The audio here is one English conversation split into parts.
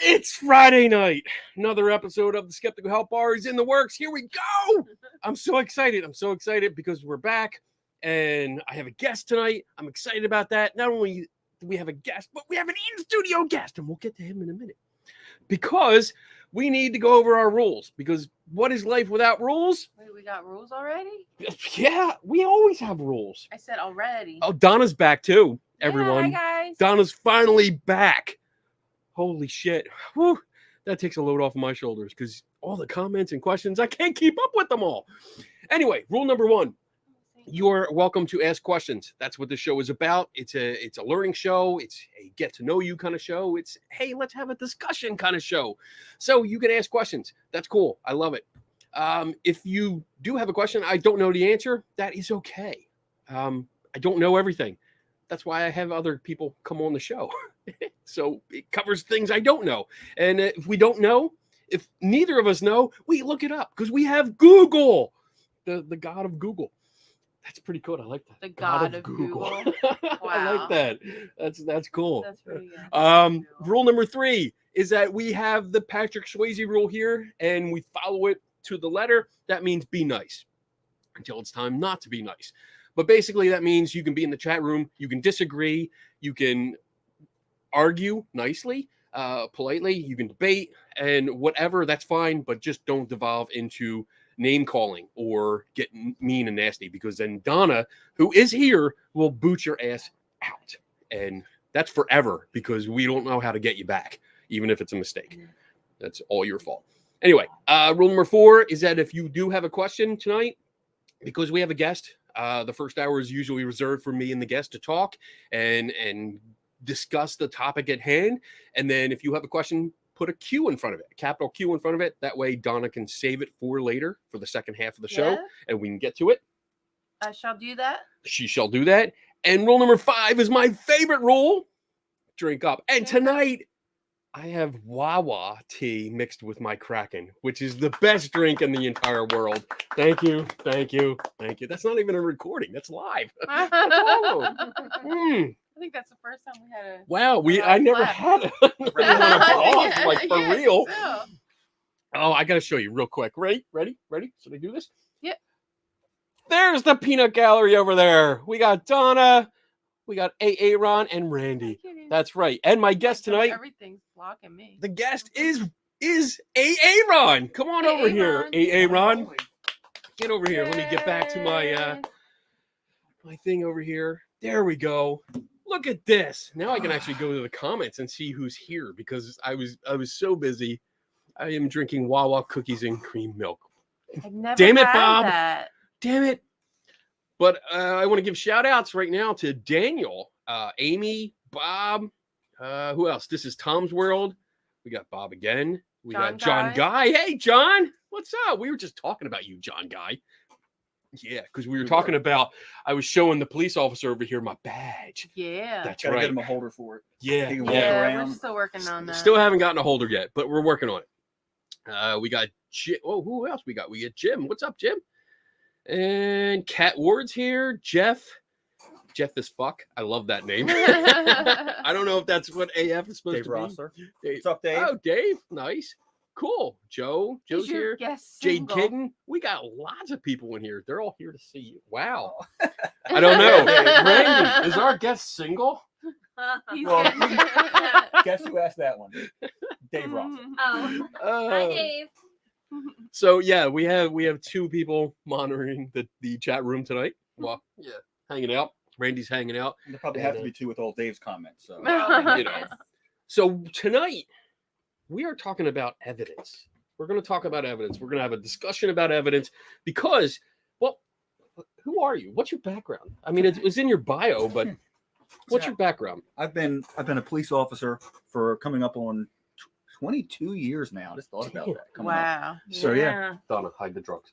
It's Friday night. Another episode of the Skeptical Help Bar is in the works. Here we go. I'm so excited. I'm so excited because we're back and I have a guest tonight. I'm excited about that. Not only do we have a guest, but we have an in-studio guest, and we'll get to him in a minute. Because we need to go over our rules. Because what is life without rules? Wait, we got rules already? Yeah, we always have rules. I said already. Oh, Donna's back too, everyone. Yeah, hi guys. Donna's finally back. Holy shit. Whew. That takes a load off of my shoulders because all the comments and questions, I can't keep up with them all. Anyway, rule number one, you're welcome to ask questions. That's what this show is about. It's a learning show. It's a get to know you kind of show. It's, hey, let's have a discussion kind of show. So you can ask questions. That's cool. I love it. If you do have a question, I don't know the answer. That is okay. I don't know everything. That's why I have other people come on the show. So it covers things I don't know. And if we don't know, if neither of us know, we look it up because we have Google, the god of Google. That's pretty cool. I like that. The god of Google. Wow. I like that. That's cool. That's pretty good. Rule number 3 is that we have the Patrick Swayze rule here and we follow it to the letter. That means be nice until it's time not to be nice. But basically that means you can be in the chat room, you can disagree, you can argue nicely, politely, you can debate and whatever, that's fine, but just don't devolve into name calling or get mean and nasty because then Donna, who is here, will boot your ass out. And that's forever because we don't know how to get you back, even if it's a mistake. That's all your fault. Anyway, rule number 4 is that if you do have a question tonight, because we have a guest, the first hour is usually reserved for me and the guest to talk and discuss the topic at hand. And then if you have a question, put a Q in front of it, a capital Q in front of it. That way Donna can save it for later for the second half of the show and we can get to it. I shall do that. She shall do that. And rule number 5 is my favorite rule. Drink up. And tonight I have Wawa tea mixed with my Kraken, which is the best drink in the entire world. Thank you. Thank you. Thank you. That's not even a recording. That's live. I think that's the first time we had a. Wow, I never had it. Like for real. So. Oh, I got to show you real quick. Ready? Should I do this? Yep. There's the peanut gallery over there. We got Donna, we got Aaron and Randy. That's right. And my guest tonight. Everything's blocking me. The guest is Aaron. Come on over here, Aaron. Get over here. Let me get back to my thing over here. There we go. Look at this. Now I can actually go to the comments and see who's here because I was so busy. I am drinking Wawa cookies and cream milk. I've never Damn it, had Bob. That. Damn it. But I want to give shout outs right now to Daniel, Amy, Bob. Who else? This is Tom's World. We got Bob again. We got John Guy. Hey, John. What's up? We were just talking about you, John Guy. Yeah, because we were talking about, I was showing the police officer over here my badge. Yeah. That's Gotta right. get him a holder for it. Yeah. He can walk Yeah, around. we're still working on that. Still haven't gotten a holder yet, but we're working on it. We got Jim. Oh, who else we got? We got Jim. What's up, Jim? And Cat Ward's here. Jeff as fuck. I love that name. I don't know if that's what AF is supposed Dave to Rosser. be. What's up, Dave? Oh, Dave. Nice. Cool. Joe's here. Jade Kidden. We got lots of people in here. They're all here to see you. Wow. I don't know. Randy, is our guest single? Well, guess who asked that one? Dave Rosser. Oh, hi Dave. So yeah, we have 2 people monitoring the chat room tonight. Well, yeah, hanging out. Randy's hanging out. There probably have to be 2 with all Dave's comments. So You know. So tonight we are talking about evidence. We're going to talk about evidence. We're going to have a discussion about evidence because, well, who are you? What's your background? I mean, it's in your bio, but what's your background? I've been a police officer for coming up on 22 years now. I just thought about that. Coming up. Wow. So yeah. Donna, hide the drugs.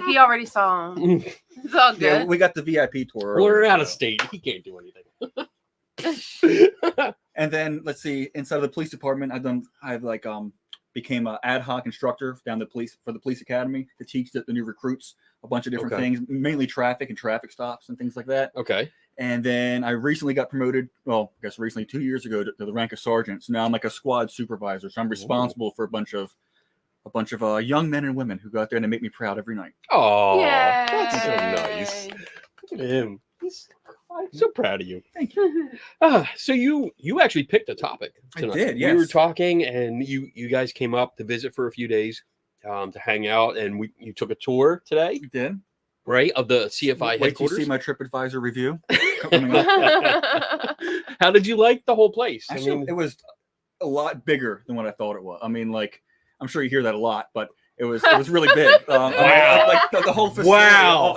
He already saw him. It's all good. Yeah, we got the VIP tour. We're earlier, out of so. state. He can't do anything. And then let's see, inside of the police department, I've became an ad hoc instructor down the police academy to teach the new recruits a bunch of different things, mainly traffic and traffic stops and things like that. Okay. And then I recently got promoted. Well, I guess recently 2 years ago to the rank of sergeant. So now I'm like a squad supervisor. So I'm responsible for a bunch of young men and women who go out there and they make me proud every night. Oh, Yeah. that's so nice. Look at him. I'm so proud of you. Thank you. So you actually picked a topic tonight. I did, We were yes. talking, and you guys came up to visit for a few days, to hang out, and you took a tour today, We did. right, of the CFI Wait till you headquarters. see my TripAdvisor review coming up. How did you like the whole place? Actually, it was a lot bigger than what I thought it was. I mean, like, I'm sure you hear that a lot, but it was really big. Wow. I mean, like the whole facility. Wow.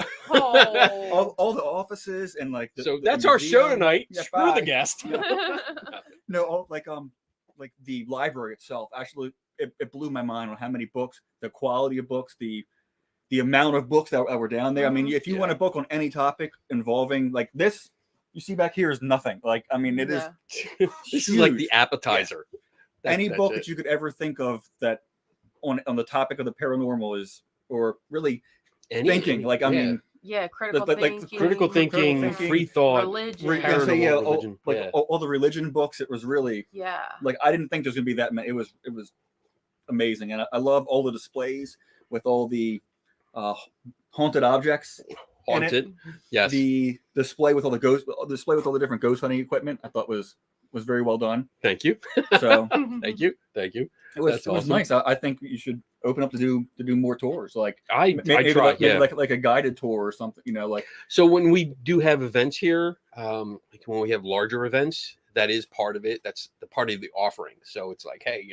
All the offices and like. So the that's our show museum. tonight. Yeah, Screw the bye. guest. No, like the library itself. Actually, it blew my mind on how many books, the quality of books, the amount of books that were down there. I mean, if you want a book on any topic involving like this, you see back here is nothing. Like, I mean, it is. This is like huge. the appetizer. Any That's book it. that you could ever think of that on the topic of the paranormal is, or really thinking. Like, I mean, Yeah, critical like thinking. critical thinking, thinking, free thought, religion. paranormal religion. like Yeah. all the religion books. It was really Yeah. like I didn't think there's gonna be that many. It was amazing, and I love all the displays with all the haunted objects. in it. Haunted. Yes. The display with all the different ghost hunting equipment. I thought was very well done. Thank you. So Thank you. Thank you. it was That's awesome. nice. I think you should open up to do more tours. Like I maybe try. Yeah. like a guided tour or something. You know, like So when we do have events here, like when we have larger events, that is part of it. That's the part of the offering. So it's like, hey,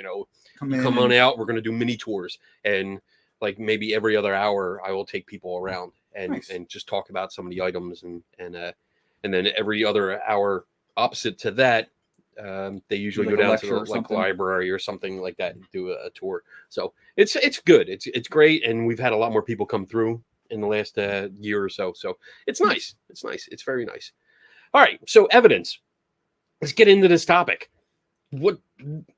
come in. come on out. We're going to do mini tours, and like maybe every other hour, I will take people around and Nice. and just talk about some of the items, and then every other hour opposite to that, they usually Like go a down to lecture the or something. library or something like that and do a tour. So it's good. It's great, and we've had a lot more people come through in the last year or so. So it's nice. It's nice. It's very nice. All right. So evidence. Let's get into this topic. What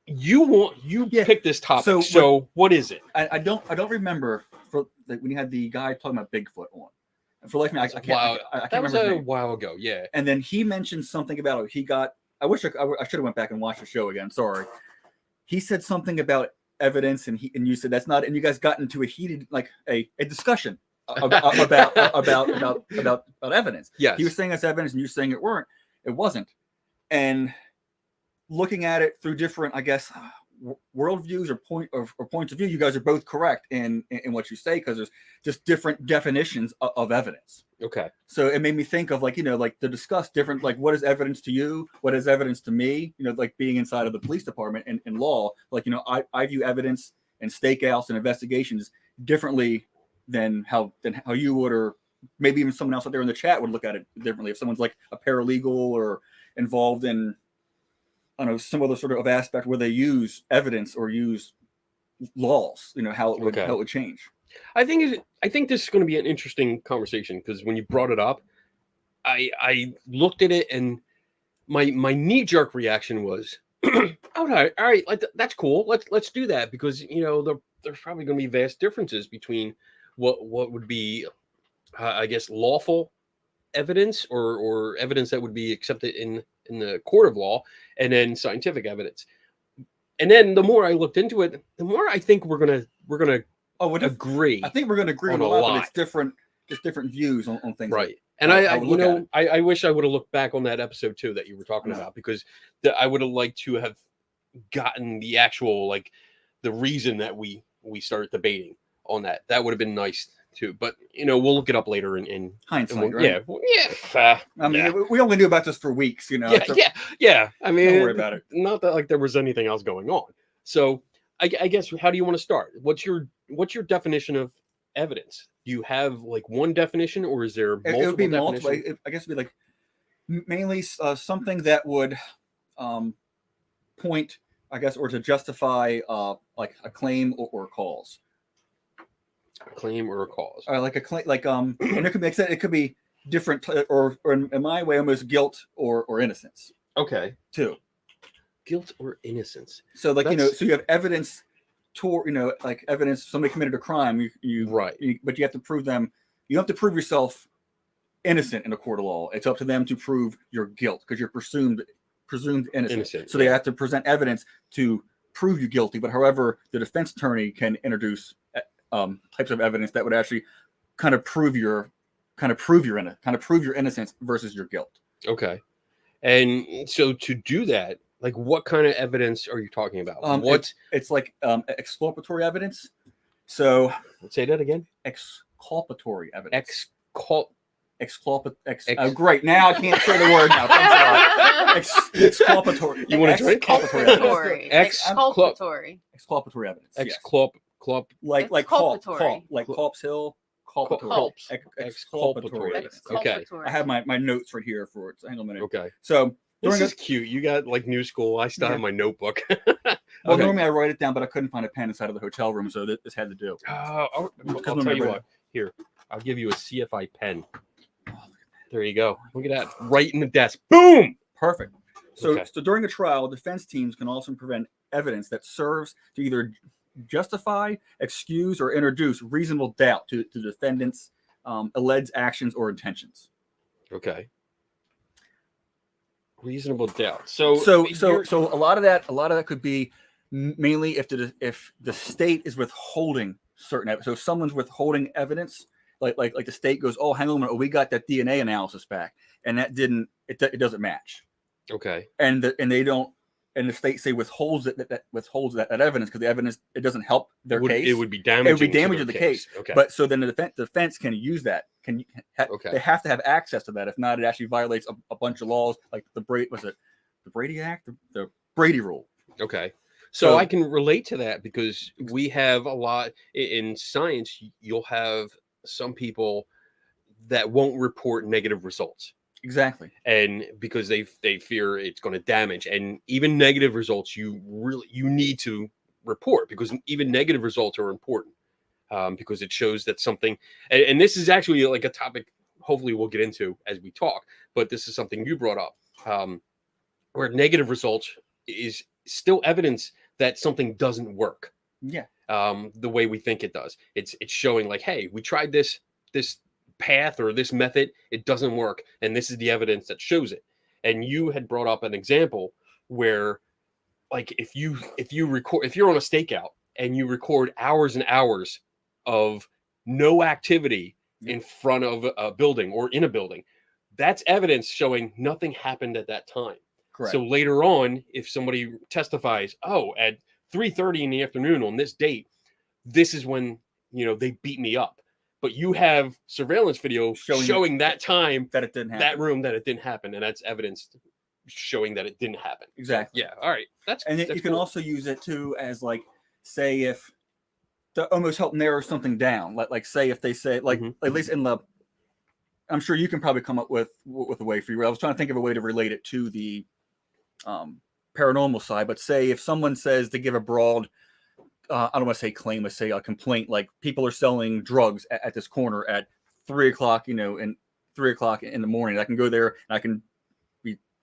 you want? You Yeah. picked this topic. So So what is it? I don't remember for like when you had the guy talking about Bigfoot on. And for life, I can't. Wow. I can't That was remember his a name. while ago. Yeah. And then he mentioned something about he got. I wish I should have went back and watched the show again. Sorry. He said something about evidence, and you said that's not. And you guys got into a heated like a discussion about evidence. Yes. He was saying that's evidence, and you were saying it wasn't. And looking at it through different, I guess, worldviews or points of view, you guys are both correct in what you say because there's just different definitions of evidence. Okay. So it made me think of like to discuss different like what is evidence to you, what is evidence to me, like being inside of the police department and law, like I view evidence and stakeouts and investigations differently than how you would, or maybe even someone else out there in the chat would look at it differently if someone's like a paralegal or involved in I don't know some other sort of aspect where they use evidence or use laws, how it would change. I think this is going to be an interesting conversation because when you brought it up, I looked at it and my knee-jerk reaction was, all right, like that's cool. Let's do that because there's probably going to be vast differences between what would be, I guess, lawful evidence or evidence that would be accepted in the court of law, and then scientific evidence. And then the more I looked into it, the more I think we're gonna agree. I think we're going to agree on a lot, but it's different views on things. Right. And I wish I would have looked back on that episode too that you were talking about, because I would have liked to have gotten the actual, like the reason that we started debating on that. That would have been nice too. But we'll look it up later in hindsight, right? Yeah. I mean, we only knew about this for weeks, Yeah. I mean, don't worry about it. Not that like there was anything else going on. So I guess, how do you want to start? What's your definition of evidence? Do you have like one definition, or is there multiple? It would be multiple. definitions? I guess it'd be like mainly something that would point, I guess, or to justify like a claim or a cause. A claim or a cause. Like a claim, like and it could be different, or in my way, almost guilt or innocence. Okay. Too. Guilt or innocence. So like so you have evidence like evidence somebody committed a crime. You right. but you have to prove them. You have to prove yourself innocent in a court of law. It's up to them to prove your guilt because you're presumed innocent. So they have to present evidence to prove you guilty. But however, the defense attorney can introduce types of evidence that would actually kind of prove your innocence versus your guilt. Okay. And so to do that, like, what kind of evidence are you talking about? It's like exculpatory evidence. So say that again. Exculpatory evidence. Great. Now I can't say the word now. Thanks a lot. Exculpatory. You want to try Exculpatory. Exculpatory evidence. Like Culp's Hill. Exculpatory evidence. Okay. I have my notes right here for it. So hang on a minute. Okay. So this is cute. You got like new school. I still have my notebook. Well, normally I write it down, but I couldn't find a pen inside of the hotel room, so this had to do. I'll tell you what. Here, I'll give you a CFI pen. There you go. Look at that. Right in the desk. Boom. Perfect. So during a trial, defense teams can also present evidence that serves to either justify, excuse, or introduce reasonable doubt to the defendant's alleged actions or intentions. Okay. Reasonable doubt. So a lot of that could be mainly if the state is withholding certain evidence. So if someone's withholding evidence, like the state goes, oh, hang on a minute, we got that DNA analysis back, and that it doesn't match. Okay. And the state say withholds that evidence because the evidence it doesn't help their case. It would be damaging. It would be damaging to the case. Okay. But so then the defense can use that. They have to have access to that. If not, it actually violates a bunch of laws like the Brady Act, the Brady Rule. Okay. So I can relate to that because we have a lot in science. You'll have some people that won't report negative results. Exactly. And because they fear it's going to damage, and even negative results you need to report because even negative results are important because it shows that something, and this is actually like a topic hopefully we'll get into as we talk, but this is something you brought up where negative results is still evidence that something doesn't work. Yeah. The way we think it does. It's showing like, hey, we tried this path or this method, it doesn't work, and this is the evidence that shows it. And you had brought up an example where, like, if you're on a stakeout and you record hours and hours of no activity in front of a building or in a building, that's evidence showing nothing happened at that time. Correct. So later on, if somebody testifies, oh, at 3:30 in the afternoon on this date, this is when they beat me up. But you have surveillance video showing that time that it didn't happen. That room that it didn't happen, and that's evidence showing that it didn't happen. Exactly. Yeah. All right. You can also use it too as like, say if to almost help narrow something down. Like say if they say like at least in the, I'm sure you can probably come up with a way for you. I was trying to think of a way to relate it to the paranormal side, but say if someone says to give a broad. I don't want to say claim, but say a complaint, like people are selling drugs at this corner at 3:00, and 3:00 in the morning. I can go there and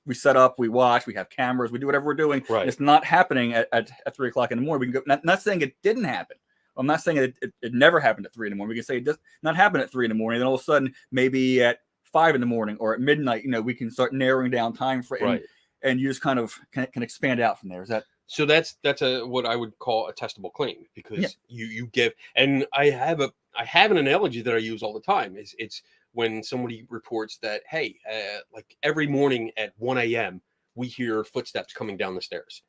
we set up, we watch, we have cameras, we do whatever we're doing. Right. It's not happening at 3:00 in the morning. We can go, not saying it didn't happen. I'm not saying it never happened at 3 in the morning. We can say it does not happen at 3 in the morning. Then all of a sudden, maybe at 5 in the morning or at midnight, we can start narrowing down time frame. Right. And you just kind of can expand out from there. Is that? So that's what I would call a testable claim because you give, and I have an analogy that I use all the time. It's when somebody reports that, hey, like every morning at 1 a.m. we hear footsteps coming down the stairs,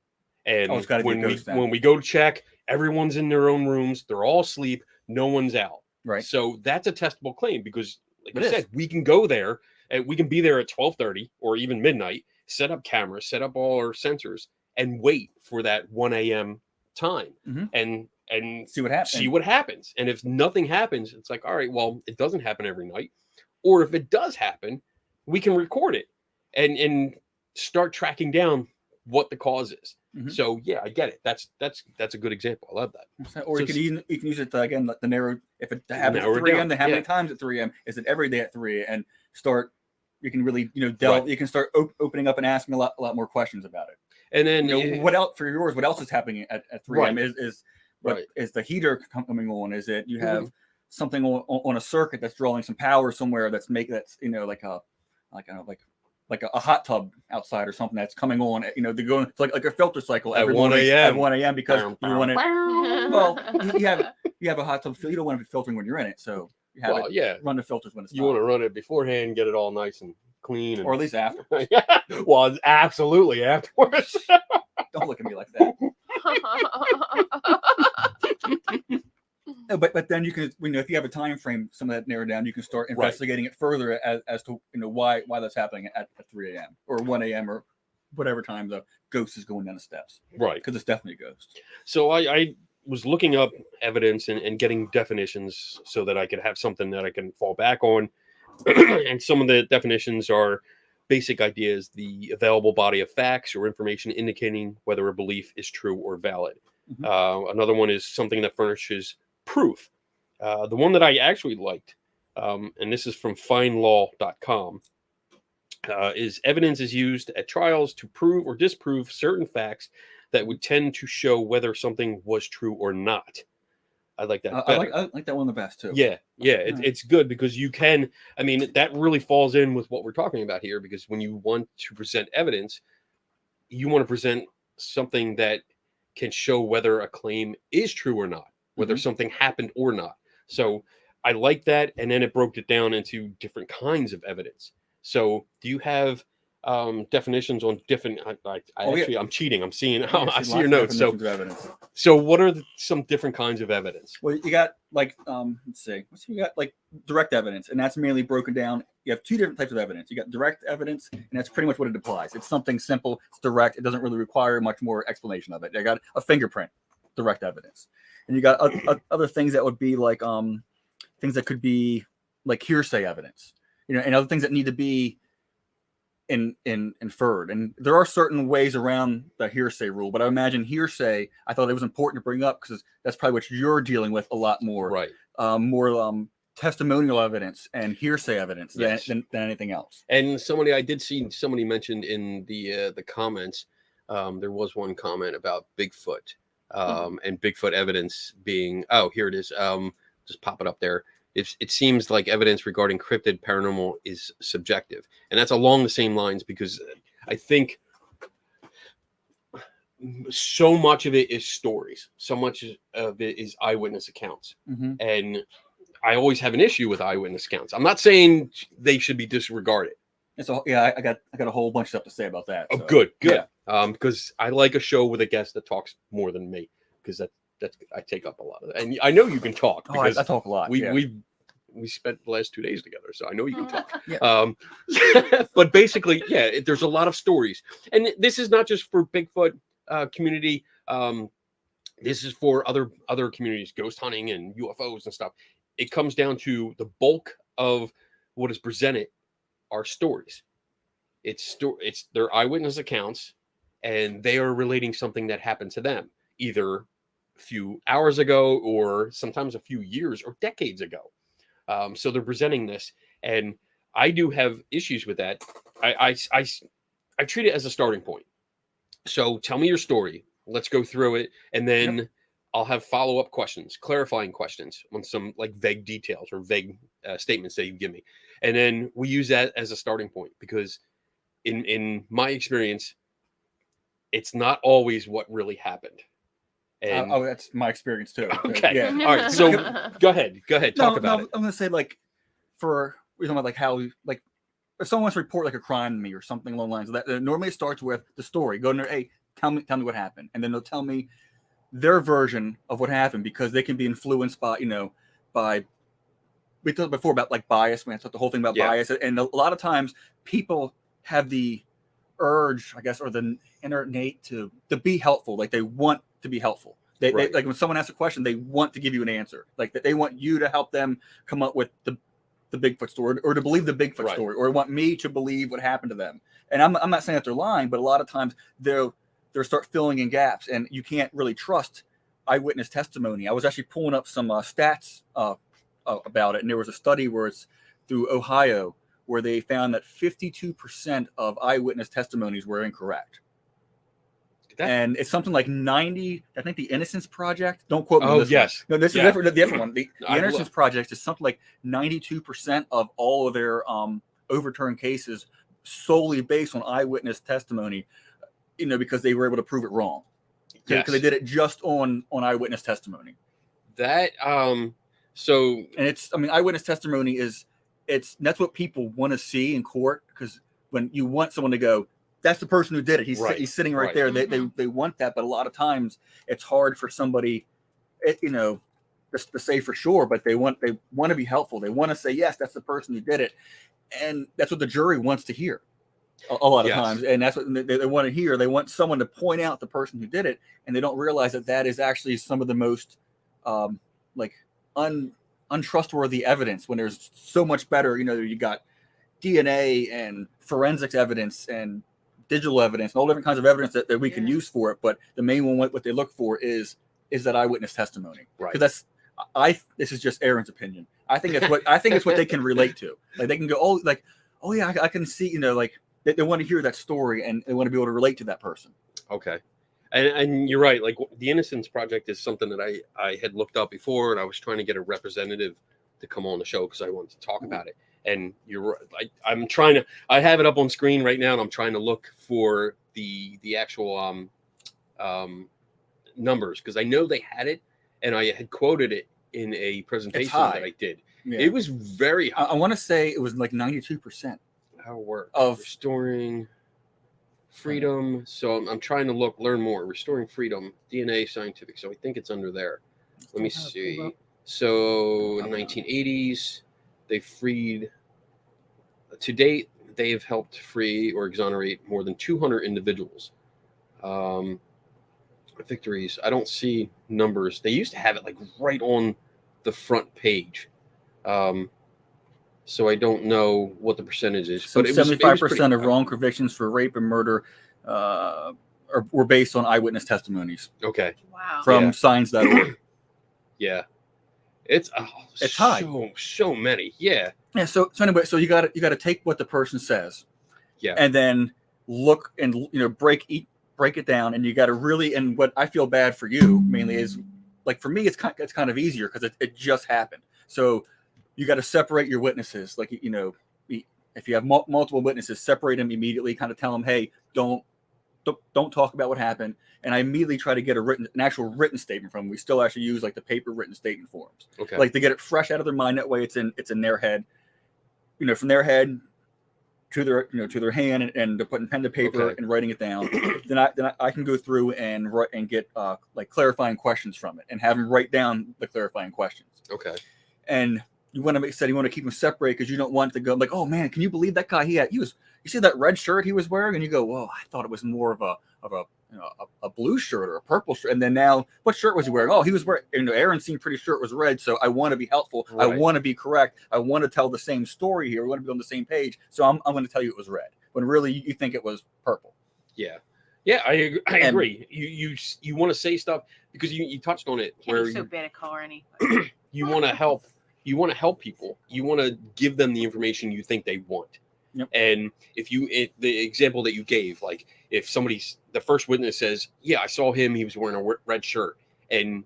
and when we go to check, everyone's in their own rooms, they're all asleep, no one's out. Right. So that's a testable claim because, like I said, we can go there and we can be there at 12:30 or even midnight, set up cameras, set up all our sensors, and wait for that 1 a.m. time and see what happens. And if nothing happens, it's like, all right, well, it doesn't happen every night. Or if it does happen, we can record it and start tracking down what the cause is. So yeah, I get it. That's a good example. I love that. Or you can use it to, again, the narrow. If it happens at 3 a.m., then how many times at 3 a.m.? Is it every day at 3 and start? You can really delve. Right. You can start opening up and asking a lot more questions about it. And then what else for yours? What else is happening at 3 a.m. Is the heater coming on? Is it you have something on a circuit that's drawing some power somewhere that's like a hot tub outside or something that's coming on. They're going it's like a filter cycle At every 1 morning a.m. at 1 a.m. because you want it. Well, Well, you have a hot tub. You don't want to be filtering when you're in it, so you have run the filters when it's you want to run it beforehand, get it all nice and clean, or at least after. Well, it's absolutely afterwards. Don't look at me like that. No, but then you can, if you have a time frame, some of that narrowed down, you can start investigating it further as to why that's happening at 3 a.m. or 1 a.m. or whatever time the ghost is going down the steps. Right, because it's definitely a ghost. So I was looking up evidence and getting definitions so that I could have something that I can fall back on. And some of the definitions are basic ideas: the available body of facts or information indicating whether a belief is true or valid. Mm-hmm. Another one is something that furnishes proof. The one that I actually liked, and this is from finelaw.com, is evidence is used at trials to prove or disprove certain facts that would tend to show whether something was true or not. I like that. I like that one the best too. Yeah. It's good because you can. I mean, that really falls in with what we're talking about here, because when you want to present evidence, you want to present something that can show whether a claim is true or not, whether something happened or not. So I like that. And then it broke it down into different kinds of evidence. So do you have definitions on different? I'm cheating. I'm seeing. I see your notes. So what are some different kinds of evidence? Well, you got let's see. You got direct evidence, and that's mainly broken down. You have two different types of evidence. You got direct evidence, and that's pretty much what it implies. It's something simple. It's direct. It doesn't really require much more explanation of it. You got a fingerprint, direct evidence, and you got other things that would be things that could be like hearsay evidence. And other things that need to be inferred. And there are certain ways around the hearsay rule, but I imagine hearsay, I thought it was important to bring up because that's probably what you're dealing with a lot more. Right. More testimonial evidence and hearsay evidence than anything else. And I did see somebody mentioned in the comments, there was one comment about Bigfoot and Bigfoot evidence being, here it is. Just pop it up there. It seems like evidence regarding cryptid paranormal is subjective. And that's along the same lines, because I think so much of it is stories. So much of it is eyewitness accounts. Mm-hmm. And I always have an issue with eyewitness accounts. I'm not saying they should be disregarded. I got a whole bunch of stuff to say about that. Oh, so. Good. Yeah. Because I like a show with a guest that talks more than me, because I take up a lot of that. And I know you can talk. Because I talk a lot. We spent the last 2 days together, so I know you can talk. Yeah. But basically, there's a lot of stories. And this is not just for Bigfoot community. This is for other communities, ghost hunting and UFOs and stuff. It comes down to the bulk of what is presented are stories. It's their eyewitness accounts, and they are relating something that happened to them, either a few hours ago or sometimes a few years or decades ago. So they're presenting this, and I do have issues with that. I treat it as a starting point. So tell me your story. Let's go through it, and then I'll have follow-up questions, clarifying questions on some vague details or vague statements that you give me. And then we use that as a starting point, because in my experience, it's not always what really happened. And, that's my experience too. Okay. Yeah. All right. So go ahead. Talk about it. I'm going to say we're talking about how if someone wants to report a crime to me or something along the lines of that, normally it starts with the story. Go in there, hey, tell me what happened, and then they'll tell me their version of what happened, because they can be influenced by we talked before about bias. We talked the whole thing about bias, and a lot of times people have the urge, I guess, or the innate to be helpful. They want to be helpful. They when someone asks a question, they want to give you an answer. They want you to help them come up with the Bigfoot story, or to believe the Bigfoot story, or want me to believe what happened to them. And I'm not saying that they're lying, but a lot of times they'll start filling in gaps, and you can't really trust eyewitness testimony. I was actually pulling up some stats about it, and there was a study where it's through Ohio, where they found that 52% of eyewitness testimonies were incorrect. and it's something like 90. I think the Innocence Project. Don't quote me on Oh, this. yes. One. No, this is different. The different one. The Innocence Project is something like 92% of all of their overturned cases solely based on eyewitness testimony. Because they were able to prove it wrong. Because they did it just on eyewitness testimony. That and it's eyewitness testimony that's what people want to see in court, because when you want someone to go, that's the person who did it. He's sitting right there. They want that, but a lot of times it's hard for somebody, just to say for sure. But they want to be helpful. They want to say, yes, that's the person who did it, and that's what the jury wants to hear. A lot of times, and that's what they want to hear. They want someone to point out the person who did it, and they don't realize that is actually some of the most untrustworthy evidence, when there's so much better. You got DNA and forensics evidence and digital evidence and all different kinds of evidence that we can use for it. But the main one, what they look for is that eyewitness testimony. Right. Because this is just Aaron's opinion. I think it's what they can relate to. Like they can go, oh yeah, I can see, they want to hear that story, and they want to be able to relate to that person. Okay. And you're right. Like the Innocence Project is something that I had looked up before, and I was trying to get a representative to come on the show because I wanted to talk about it. And you're right. I have it up on screen right now, and I'm trying to look for the actual numbers, because I know they had it, and I had quoted it in a presentation that I did. Yeah. It was very high. I want to say it was like 92%. How it worked of restoring freedom. So I'm trying to learn more. Restoring freedom, DNA, scientific. So I think it's under there. Let me see. So 1980s, they freed. To date, they have helped free or exonerate more than 200 individuals. Victories. I don't see numbers. They used to have it like right on the front page. So I don't know what the percentage is. So 75% of wrong convictions for rape and murder were based on eyewitness testimonies. Okay. Wow. From signs.org. Yeah. It's high. So many. Yeah. Yeah. So anyway, so you got to take what the person says. Yeah. And then look and break it down, and you got to really. And what I feel bad for you mainly is, like, for me, it's kind of easier because it just happened. So you got to separate your witnesses. Like, if you have multiple witnesses, separate them immediately. Kind of tell them, hey, don't talk about what happened. And I immediately try to get an actual written statement from them. We still actually use like the paper written statement forms. Okay. Like to get it fresh out of their mind. That way, it's in their head. From their head to their hand, and they're putting pen to paper and writing it down. then I can go through and write and get like clarifying questions from it, and have them write down the clarifying questions. Okay. And you want to keep them separate, because you don't want to go like, oh man, can you believe that guy? You see that red shirt he was wearing, and you go, well, I thought it was more of a blue shirt or a purple shirt. And then now, what shirt was he wearing? Oh, he was wearing, Aaron seemed pretty sure it was red. So I want to be helpful. Right. I want to be correct. I want to tell the same story here. We want to be on the same page. So I'm going to tell you it was red, when really you think it was purple. Yeah. Yeah, I agree. You want to say stuff because you touched on it. Can't be so bad at color any. You want to help. You want to help people. You want to give them the information you think they want. Yep. And the example that you gave, like if the first witness says, yeah, I saw him, he was wearing a red shirt, and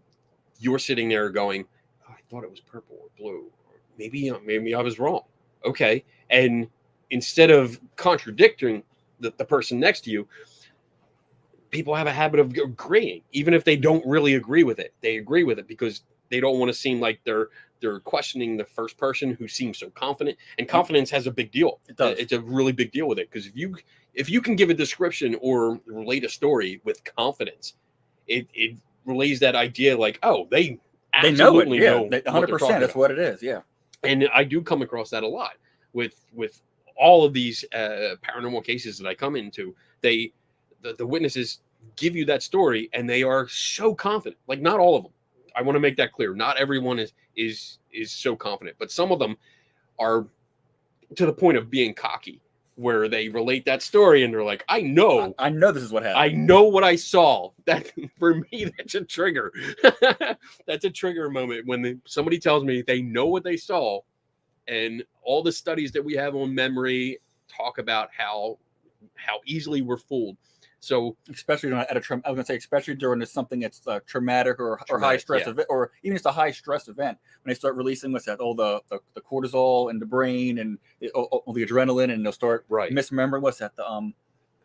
you're sitting there going, oh, I thought it was purple or blue. Maybe I was wrong. Okay. And instead of contradicting the person next to you, people have a habit of agreeing, even if they don't really agree with it. They agree with it because they don't want to seem like they're questioning the first person who seems so confident. And confidence has a big deal. It does. It's a really big deal with it, because if you can give a description or relate a story with confidence, it relays that idea like, oh, they absolutely know it. Yeah, 100%. That's what it is. Yeah. And I do come across that a lot with all of these paranormal cases that I come into. The witnesses give you that story, and they are so confident. Like, not all of them. I want to make that clear. Not everyone is so confident, but some of them are to the point of being cocky, where they relate that story and they're like, I know this is what happened. I know what I saw. That, for me, that's a trigger. That's a trigger moment when somebody tells me they know what they saw. And all the studies that we have on memory talk about how easily we're fooled. So especially at I was going to say, especially during something that's traumatic or high Traumatic, stress yeah. event, or even just a high stress event, when they start releasing what's that, all the cortisol in the brain and all the adrenaline, and they'll start Right. misremembering what's that, the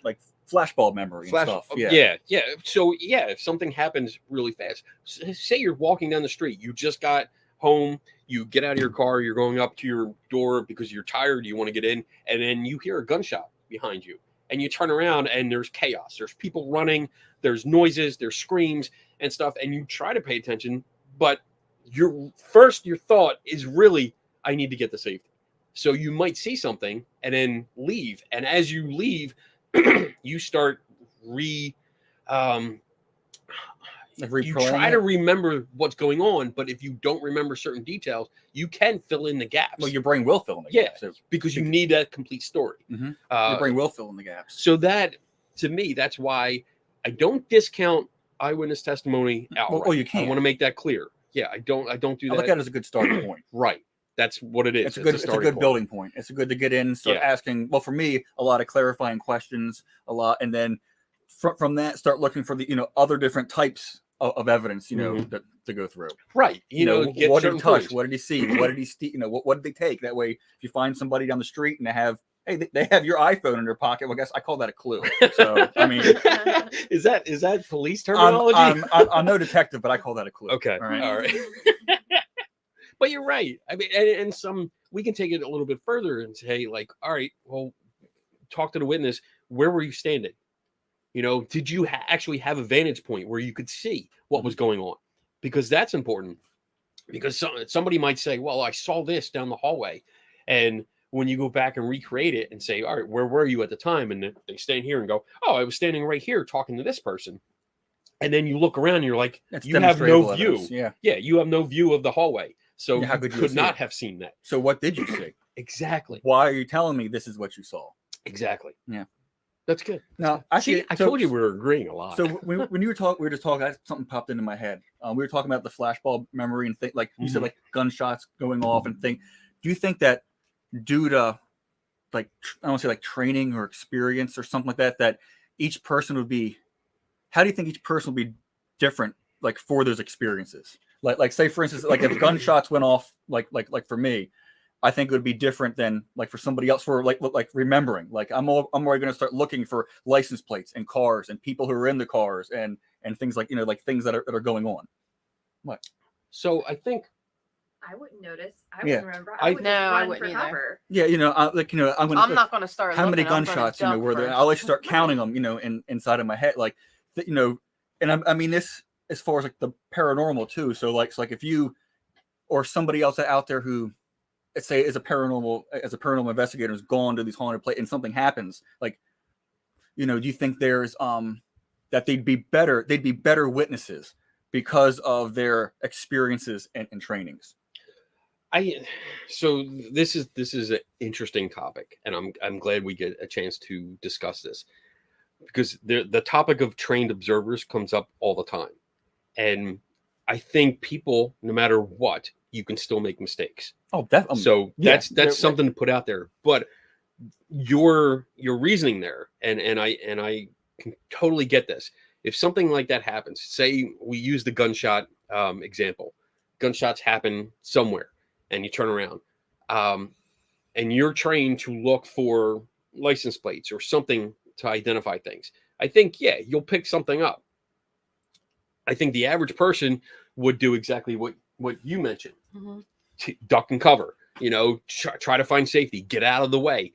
like flashbulb memory and stuff. Yeah. So yeah, if something happens really fast, say you're walking down the street, you just got home, you get out of your car, you're going up to your door because you're tired, you want to get in, and then you hear a gunshot behind you, and you turn around and there's chaos, there's people running, there's noises, there's screams and stuff, and you try to pay attention, but your thought is really, I need to get to safety. So you might see something and then leave, and as you leave, you start you try to remember what's going on, but if you don't remember certain details, you can fill in the gaps. Well, your brain will fill in the gaps. Because you need that complete story. Mm-hmm. Your brain will fill in the gaps. So that, to me, that's why I don't discount eyewitness testimony outright. Well, you can't. I want to make that clear. Yeah, I don't do that. I look at it as a good starting point. Right. That's what it is. It's a good building point. It's good to get in, start asking. Well, for me, a lot of clarifying questions, and then from that, start looking for the other different types of evidence, to go through. Right. What did he touch? What did he see? What did he see? What did they take? That way, if you find somebody down the street and they have your iPhone in their pocket, well, I guess I call that a clue. So I mean, is that police terminology? I'm no detective, but I call that a clue. Okay. All right. But you're right. I mean, and we can take it a little bit further and say, like, all right, well, talk to the witness. Where were you standing? Did you actually have a vantage point where you could see what was going on? Because that's important. Because somebody might say, well, I saw this down the hallway. And when you go back and recreate it and say, all right, where were you at the time? And they stand here and go, oh, I was standing right here talking to this person. And then you look around and you're like, you have no view. Yeah, you have no view of the hallway. So you could not have seen that. So what did you see? Exactly. Why are you telling me this is what you saw? Exactly. Yeah. That's good. No, I told you we were agreeing a lot. So when you were talking, we were just talking, something popped into my head. We were talking about the flashbulb memory and think, like you said, like gunshots going off and think. Do you think that due to I don't want to say like training or experience or something like that each person would be, how do you think each person would be different, like for those experiences? Like say for instance, like if gunshots went off, like for me, I think it would be different than like for somebody else, for like remembering. Like I'm already going to start looking for license plates and cars and people who are in the cars and things like like things that are going on. What? So I think I wouldn't notice. I wouldn't remember. I would I run wouldn't for either. cover. Yeah, I'm not going to start. How many gunshots were there? I'll just start counting them, inside of my head, like and I mean this as far as like the paranormal too. So like if you or somebody else out there who, let's say, as a paranormal investigator has gone to these haunted places and something happens, like do you think there's that they'd be better witnesses because of their experiences and trainings? So this is an interesting topic, and I'm glad we get a chance to discuss this, because the topic of trained observers comes up all the time, and I think people, no matter what, you can still make mistakes. Oh, definitely. So that's something to put out there. But your reasoning there, and I can totally get this. If something like that happens, say we use the gunshot example, gunshots happen somewhere, and you turn around, and you're trained to look for license plates or something to identify things. I think, you'll pick something up. I think the average person would do exactly what you mentioned. Mm-hmm. Duck and cover, try to find safety, get out of the way,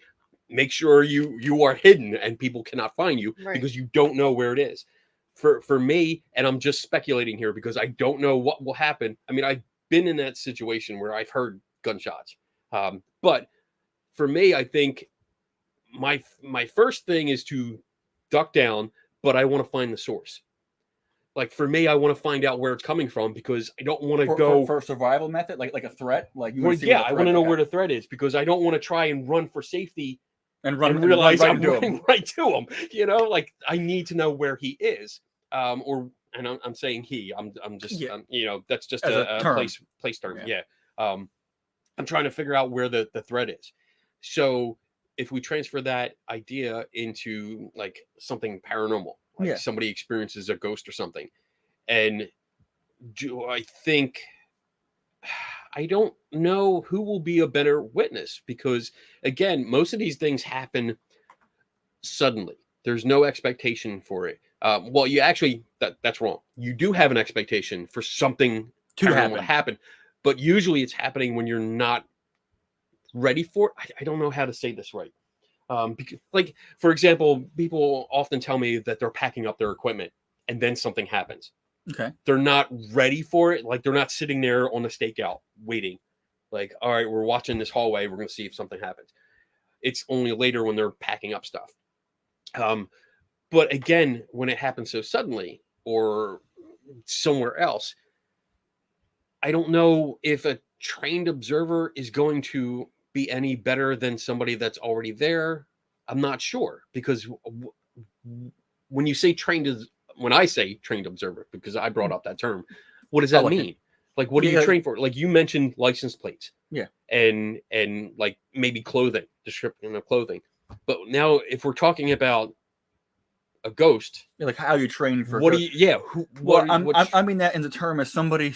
make sure you are hidden and people cannot find you, right, because you don't know where it is. For me, and I'm just speculating here because I don't know what will happen. I mean, I've been in that situation where I've heard gunshots. But for me, I think my first thing is to duck down, but I want to find the source. Like for me, I want to find out where it's coming from, because I don't want to go for a survival method, like a threat. Like I want to know where the threat is, because I don't want to try and run for safety and realize right I'm running right to him. Like I need to know where he is. And I'm saying he. I'm just that's just a term. place term. Yeah. I'm trying to figure out where the threat is. So if we transfer that idea into like something paranormal, like somebody experiences a ghost or something, and do I think, I don't know who will be a better witness, because again, most of these things happen suddenly. There's no expectation for it. Well, you actually, that's wrong. You do have an expectation for something to happen, but usually it's happening when you're not ready for it. I don't know how to say this right. Because, like, for example, people often tell me that they're packing up their equipment and then something happens. Okay. They're not ready for it. Like, they're not sitting there on the stakeout waiting. Like, all right, we're watching this hallway. We're going to see if something happens. It's only later when they're packing up stuff. But again, when it happens so suddenly or somewhere else, I don't know if a trained observer is going to be any better than somebody that's already there. I'm not sure, because when you say when I say trained observer, because I brought up that term, what does that mean? Like, what do you train for? Like, you mentioned license plates. Yeah. And like maybe clothing, description of clothing. But now if we're talking about a ghost, like how you train for what do you, I mean that in the term as somebody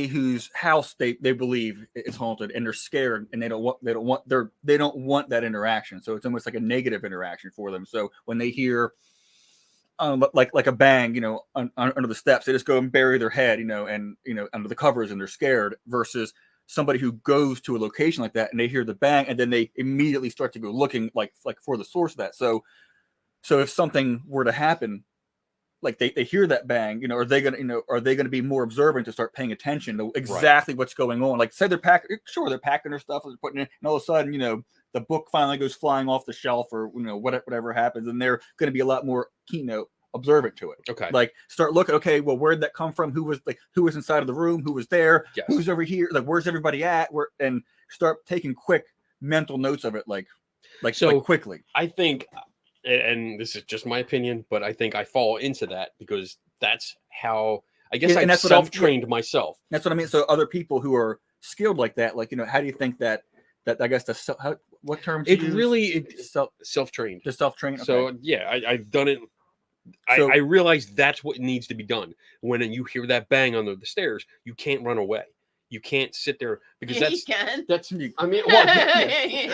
whose house they believe is haunted, and they're scared, and they don't want that interaction. So it's almost like a negative interaction for them. So when they hear like a bang, under the steps, they just go and bury their head, and under the covers, and they're scared, versus somebody who goes to a location like that and they hear the bang and then they immediately start to go looking like for the source of that. So if something were to happen, like they hear that bang, are they gonna be more observant to start paying attention to exactly what's going on? Like, say they're packing their stuff, they're putting it, and all of a sudden, the book finally goes flying off the shelf, or whatever happens, and they're going to be a lot more observant to it. Okay. Like, start looking, okay, well, where'd that come from? Who was inside of the room? Who was there? Yes. Who's over here? Like, where's everybody at? And start taking quick mental notes of it, like quickly. I think, and this is just my opinion, but I think I fall into that because that's how, I guess, I've self-trained myself. That's what I mean. So other people who are skilled like that, like, how do you think that I guess what terms it really self-trained. Just self-trained. Okay. So yeah, I've done it. I realize that's what needs to be done. When you hear that bang under the stairs, you can't run away. You can't sit there, because that's I mean,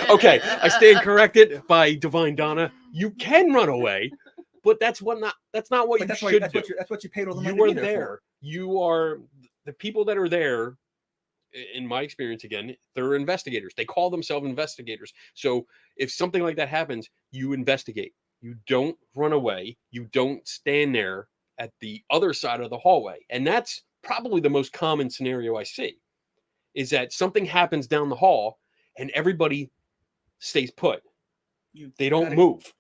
okay, I stand corrected by Divine Donna. You can run away, but that's not what you should do. That's what you paid all the money. You are there. You are the people that are there. In my experience, again, they're investigators. They call themselves investigators. So if something like that happens, you investigate. You don't run away. You don't stand there at the other side of the hallway. And that's probably the most common scenario I see, is that something happens down the hall and everybody stays put. They don't move.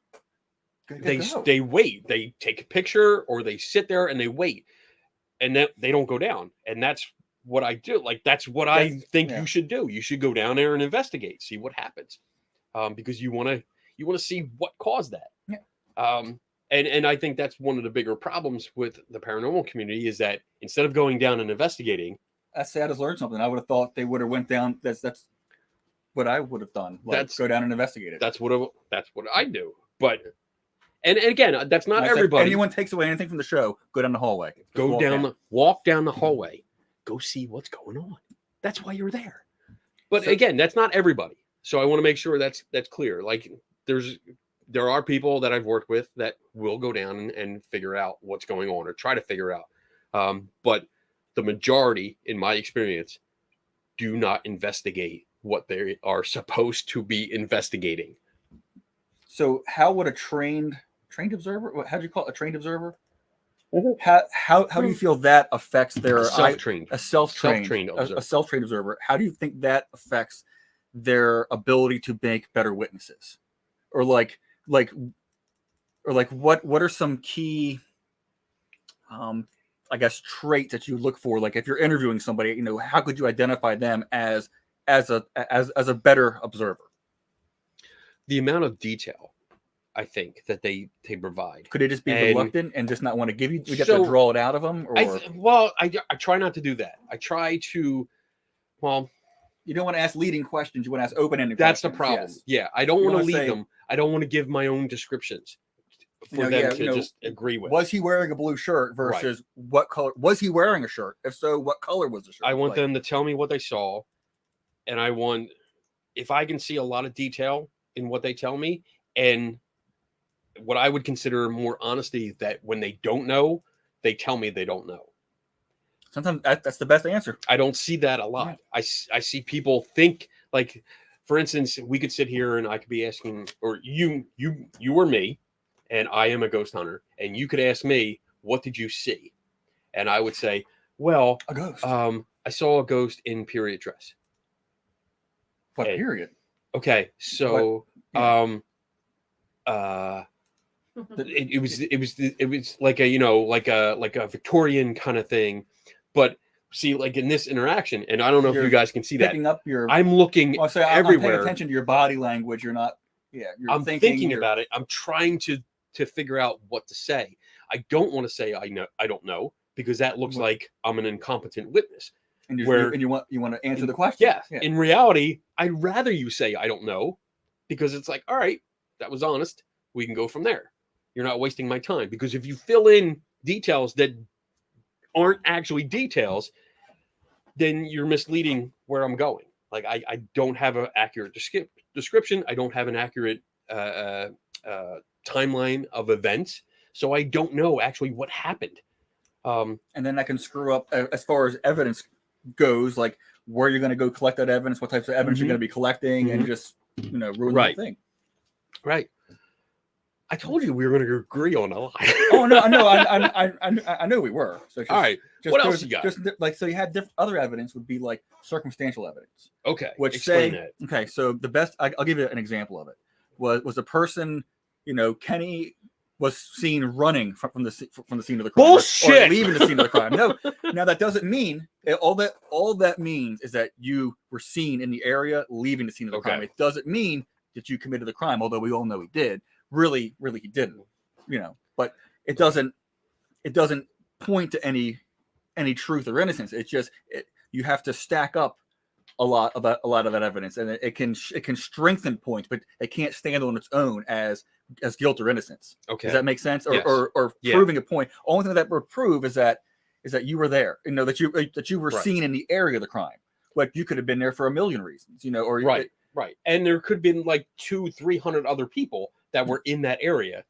They wait. They take a picture, or they sit there and they wait. And then they don't go down. And that's what I do. Like, that's what I think you should do. You should go down there and investigate, see what happens. Because you want to see what caused that. Yeah. And I think that's one of the bigger problems with the paranormal community, is that instead of going down and investigating, I say I just learned something. I would have thought they would have went down. That's what I would have done. Like, go down and investigate it. That's what I do. But and again, that's not everybody. If anyone takes away anything from the show, go down the hallway. Walk down the hallway. Go see what's going on. That's why you're there. But again, that's not everybody. So I want to make sure that's clear. Like, there are people that I've worked with that will go down and figure out what's going on, or try to figure out. But the majority, in my experience, do not investigate what they are supposed to be investigating. So how would a trained observer, how do you call it, a trained observer? Mm-hmm. How do you feel that affects their self-trained observer? How do you think that affects their ability to make better witnesses? Or like what are some key I guess traits that you look for? Like, if you're interviewing somebody, how could you identify them as a better observer? The amount of detail, I think, that they provide. Could it just be reluctant and just not want to give you? We get to draw it out of them. Or I try not to do that. I try to, you don't want to ask leading questions. You want to ask open-ended That's questions. the problem. Yes. Yeah, I don't want to wanna lead say- them. I don't want to give my own descriptions for them to just agree with. Was he wearing a blue shirt versus what color? Was he wearing a shirt? If so, what color was the shirt? I want them to tell me what they saw, and I want, if I can see a lot of detail in what they tell me, and what I would consider more honesty, that when they don't know, they tell me they don't know. Sometimes that's the best answer. I don't see that a lot. I see people think, like, for instance, we could sit here and I could be asking, or you or me, and I am a ghost hunter, and you could ask me, what did you see? And I would say, well, A ghost. I saw a ghost in period dress. What and- period? Okay, so What? it was like a, like a Victorian kind of thing, but see, like in this interaction, and I don't know if you guys can see that. Picking up your. I'm looking I'm everywhere. paying attention to your body language. You're not. Yeah. I'm thinking about it. I'm trying to figure out what to say. I don't want to say I don't know, because that looks like I'm an incompetent witness. And you want to answer the question. Yeah. In reality, I'd rather you say I don't know, because it's like, all right, that was honest. We can go from there. You're not wasting my time, because if you fill in details that aren't actually details, then you're misleading where I'm going. Like I don't have an accurate description. I don't have an accurate timeline of events, so I don't know actually what happened. And then that can screw up as far as evidence goes, like where you're going to go collect that evidence, what types of evidence you're going to be collecting, and just ruin the whole thing. Right. I told you we were going to agree on a lot. Oh no, I know we were. So all right. What else you got? Just like, so you had other evidence would be like circumstantial evidence. Okay. Which explain that. Okay, so the best I'll give you an example of it. Was a person, Kenny was seen running from the scene of the crime. Bullshit! Or leaving the scene of the crime. No, now that doesn't mean all that means is that you were seen in the area leaving the scene of the crime. It doesn't mean that you committed the crime, although we all know he did. Really he didn't. But it doesn't point to any truth or innocence. It's just you have to stack up a lot of that evidence, and it can strengthen points, but it can't stand on its own as guilt or innocence. Okay. Does that make sense? Yes. Or proving a point. Only thing that would prove is that you were there. That you were seen in the area of the crime. Like you could have been there for a million reasons. Or right. And there could have been like 200-300 other people that were in that area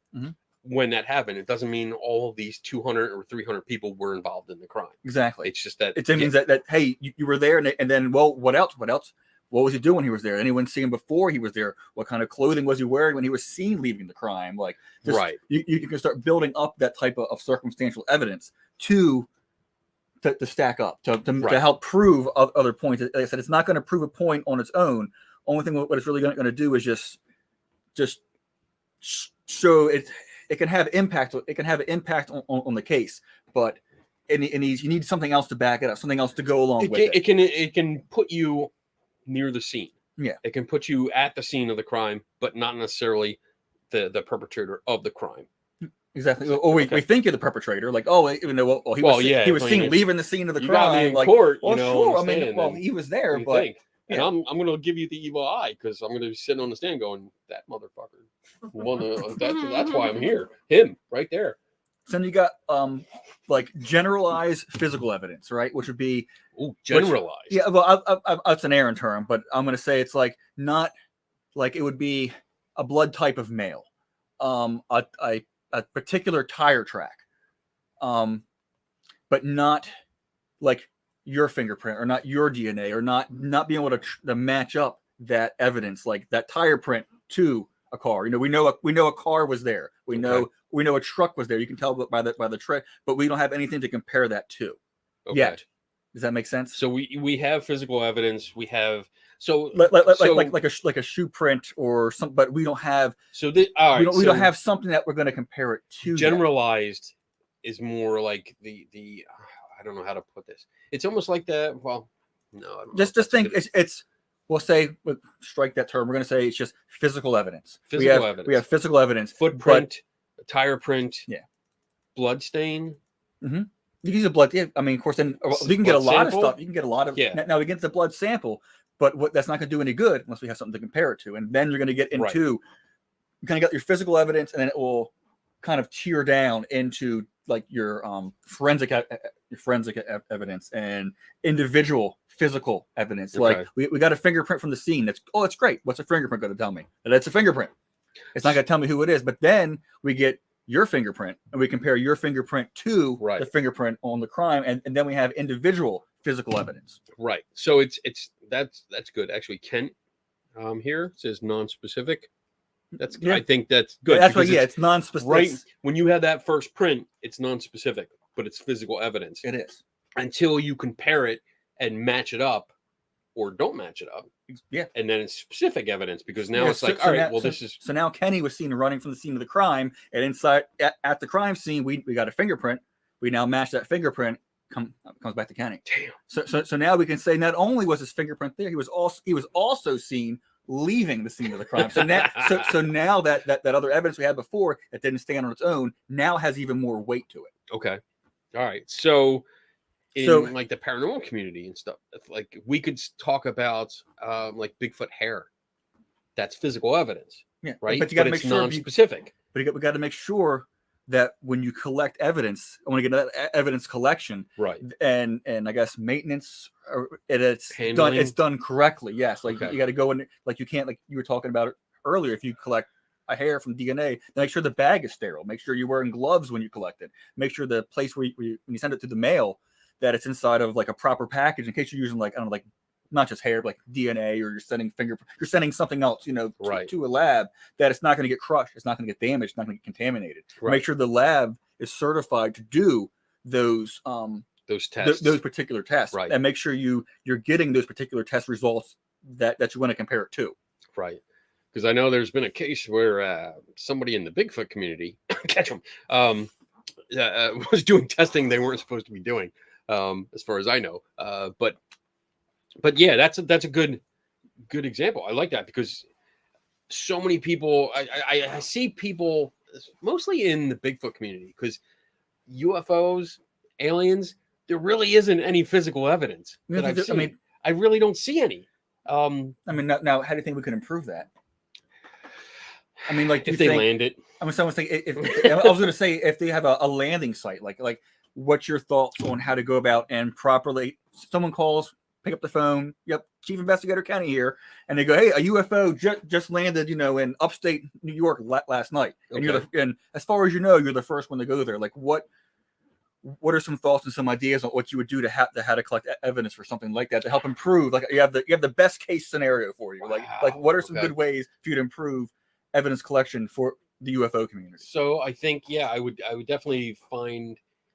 when that happened. It doesn't mean all of these 200 or 300 people were involved in the crime. Exactly. It's just that it means that hey, you were there, and then what else? What was he doing when he was there? Anyone see him before he was there? What kind of clothing was he wearing when he was seen leaving the crime? Like, you can start building up that type of circumstantial evidence to stack up to help prove other points. Like I said, it's not going to prove a point on its own. Only thing what it's really going to do is just show it can have impact. It can have an impact on the case, but you need something else to back it up, something else to go along with it. It can put you near the scene. Yeah, it can put you at the scene of the crime, but not necessarily the perpetrator of the crime. Exactly. Or we think you're the perpetrator, like, even though he was seen leaving the scene of the crime. Like, court, sure. I mean, he was there, but. And I'm going to give you the evil eye because I'm going to be sitting on the stand going, that motherfucker. That's why I'm here. Him right there. So then you got like generalized physical evidence, right? Which would be generalized. That's an Aaron term, but I'm going to say it's like not like it would be a blood type of male, a particular tire track, but not like your fingerprint or not your DNA or not being able to match up that evidence, like that tire print to a car. We know a car was there. We know a truck was there. You can tell by the tread, but we don't have anything to compare that to yet. Does that make sense? So we have physical evidence. We have like a shoe print or something, but we don't have. We don't have something that we're going to compare it to. Generalized is more like the I don't know how to put this. It's almost like the no. Just think it's. We'll say strike that term. We're going to say it's just physical evidence. We have physical evidence. Footprint, tire print. Yeah. Blood stain. Mm-hmm. You can use a blood. Yeah, I mean, of course, then you can get a lot of stuff. You can get a lot of. Yeah. Now we get the blood sample, but that's not going to do any good unless we have something to compare it to. And then you're going to get into you kind of got your physical evidence, and then it will kind of tier down into like your forensic evidence and individual physical evidence. Okay. Like we got a fingerprint from the scene. That's great. What's a fingerprint going to tell me? That's a fingerprint. It's not going to tell me who it is. But then we get your fingerprint, and we compare your fingerprint to the fingerprint on the crime, and then we have individual physical evidence. Right. So that's good. Actually, Kent here says non-specific. I think that's good. That's right. It's non-specific. Right. When you have that first print, it's non-specific, but it's physical evidence. It is. Until you compare it and match it up, or don't match it up. Yeah. And then it's specific evidence, because now it's like, all right, this is. So now Kenny was seen running from the scene of the crime, and inside at the crime scene, we got a fingerprint. We now match that fingerprint. Comes back to Kenny. Damn. So now we can say not only was his fingerprint there, he was also seen leaving the scene of the crime. So now, now that other evidence we had before that didn't stand on its own now has even more weight to it. Okay. All right. So in like the paranormal community and stuff, like we could talk about like Bigfoot hair. That's physical evidence. Yeah. Right. But you got to make sure non-specific. We got to make sure that when you collect evidence, I want to get that evidence collection, right, and I guess maintenance, it's done correctly. Yes, like you got to go in, like you can't, like you were talking about it earlier. If you collect a hair from DNA, make sure the bag is sterile. Make sure you're wearing gloves when you collect it. Make sure the place when you send it to the mail, that it's inside of like a proper package, in case you're using like, I don't know, like not just hair, but like DNA, or you're sending you're sending something else, to a lab, that it's not going to get crushed, it's not going to get damaged, it's not going to get contaminated. Right. Make sure the lab is certified to do those tests, those particular tests, right, and make sure you're getting those particular test results that you want to compare it to. Right. Because I know there's been a case where somebody in the Bigfoot community, catch them, was doing testing they weren't supposed to be doing, as far as I know, But yeah, that's a good example. I like that, because so many people, I see people mostly in the Bigfoot community, because UFOs, aliens, there really isn't any physical evidence that I've seen. I mean, I really don't see any. I mean, now, how do you think we can improve that? I mean, like, if they land it. I mean, someone's thinking. I was going to say, if they have a landing site, like, what's your thoughts on how to go about and properly? Someone calls, pick up the phone. Yep, Chief Investigator Kenny here, and they go, "Hey, a UFO just landed, in upstate New York last night." And and as far as you know, you're the first one to go there. Like, what are some thoughts and some ideas on what you would do to how to collect evidence for something like that to help improve? Like, you have the best case scenario for you. Wow. Like what are some good ways for you to improve evidence collection for the UFO community? So I think, I would definitely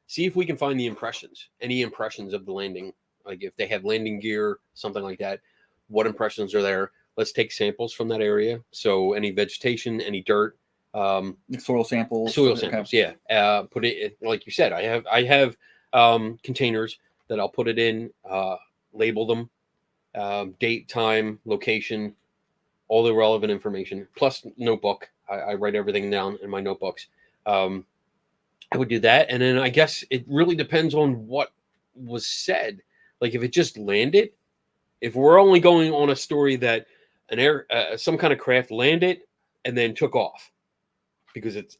see if we can find any impressions of the landing. Like if they have landing gear, something like that, what impressions are there? Let's take samples from that area. So any vegetation, any dirt, soil samples. Yeah. Put it, like you said, I have containers that I'll put it in, label them, date, time, location, all the relevant information, plus notebook. I write everything down in my notebooks. I would do that. And then I guess it really depends on what was said. Like if it just landed, if we're only going on a story that some kind of craft landed and then took off, because it's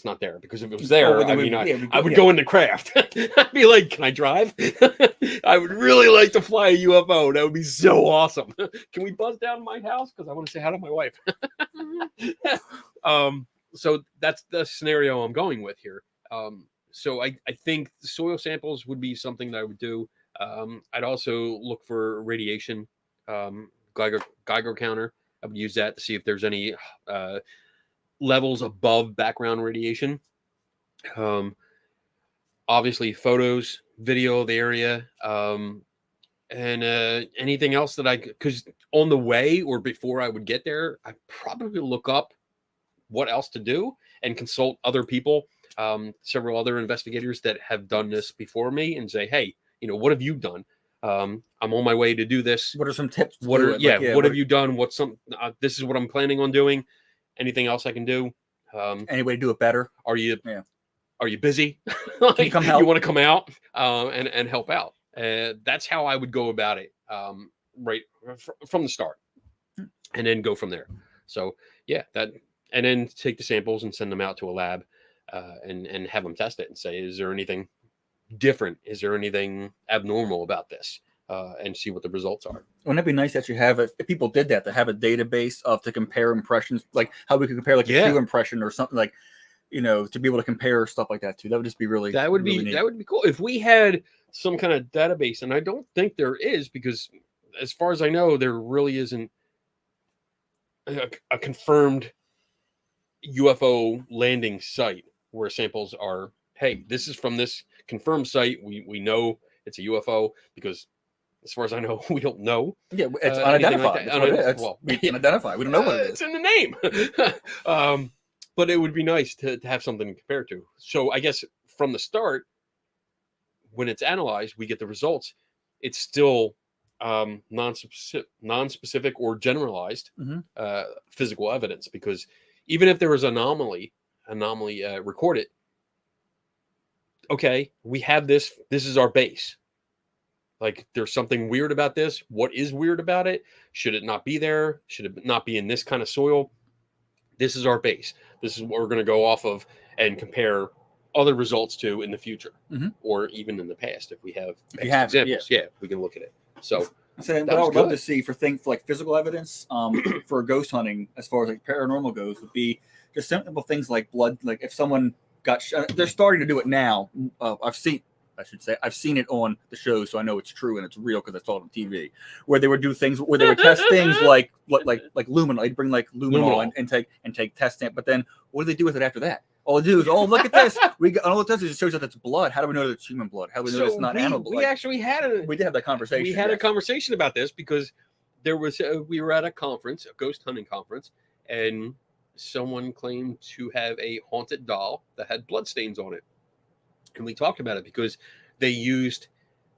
not there. Because if it was there, I would go into craft. I'd be like, "Can I drive? I would really like to fly a UFO. That would be so awesome. Can we buzz down to my house? Because I want to say hi to my wife." So that's the scenario I'm going with here. So I think the soil samples would be something that I would do. I'd also look for radiation, Geiger counter. I would use that to see if there's any levels above background radiation. Obviously photos, video of the area, and anything else that because on the way or before I would get there, I'd probably look up what else to do and consult other people, several other investigators that have done this before me, and say, "Hey, what have you done? I'm on my way to do this. What are some tips? What have you done? This is what I'm planning on doing. Anything else I can do? Any way to do it better? Are you busy? Like, can you come help? You want to come out and help out? That's how I would go about it. from the start, and then go from there. So yeah, and then take the samples and send them out to a lab, and have them test it and say, is there anything different? Is there anything abnormal about this? And see what the results are. Wouldn't it be nice that you have, if people did that, to have a database to compare impressions, like how we could compare like a Q impression or something, like, to be able to compare stuff like that too. That would just be really, that would be cool if we had some kind of database. And I don't think there is, because as far as I know, there really isn't a confirmed UFO landing site where samples are, hey, this is from this confirmed site. We know it's a UFO, because as far as I know, we don't know. Yeah, it's unidentified. Well, we can identify. We don't know what it is. It's in the name. But it would be nice to have something to compare to. So I guess from the start, when it's analyzed, we get the results. It's still non-specific or generalized physical evidence, because even if there was anomaly recorded, okay, we have this. This is our base. Like, there's something weird about this. What is weird about it? Should it not be there? Should it not be in this kind of soil? This is our base. This is what we're going to go off of and compare other results to in the future, or even in the past. If we have examples, we can look at it. So what I would love to see for things like physical evidence for ghost hunting, as far as like paranormal goes, would be just simple things like blood. Like if someone got they're starting to do it now. I've seen it on the show, so I know it's true and it's real because I saw it on TV, where they would do things where they would test things like luminol. They'd bring like luminol and take test stamp. But then what do they do with it after that? All they do is, look at this. All it does is it shows that it's blood. How do we know that it's human blood? How do we know it's not animal blood? We actually we did have that conversation. We had a conversation about this because there was we were at a conference, a ghost hunting conference, and someone claimed to have a haunted doll that had bloodstains on it. And we talked about it because they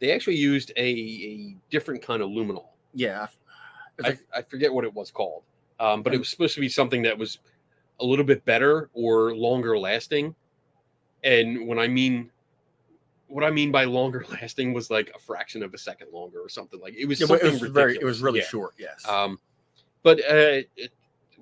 actually used a different kind of luminol. Yeah. I forget what it was called. But it was supposed to be something that was a little bit better or longer lasting. And what I mean by longer lasting was like a fraction of a second longer or something. Like it was something ridiculous. It was really short, yes. But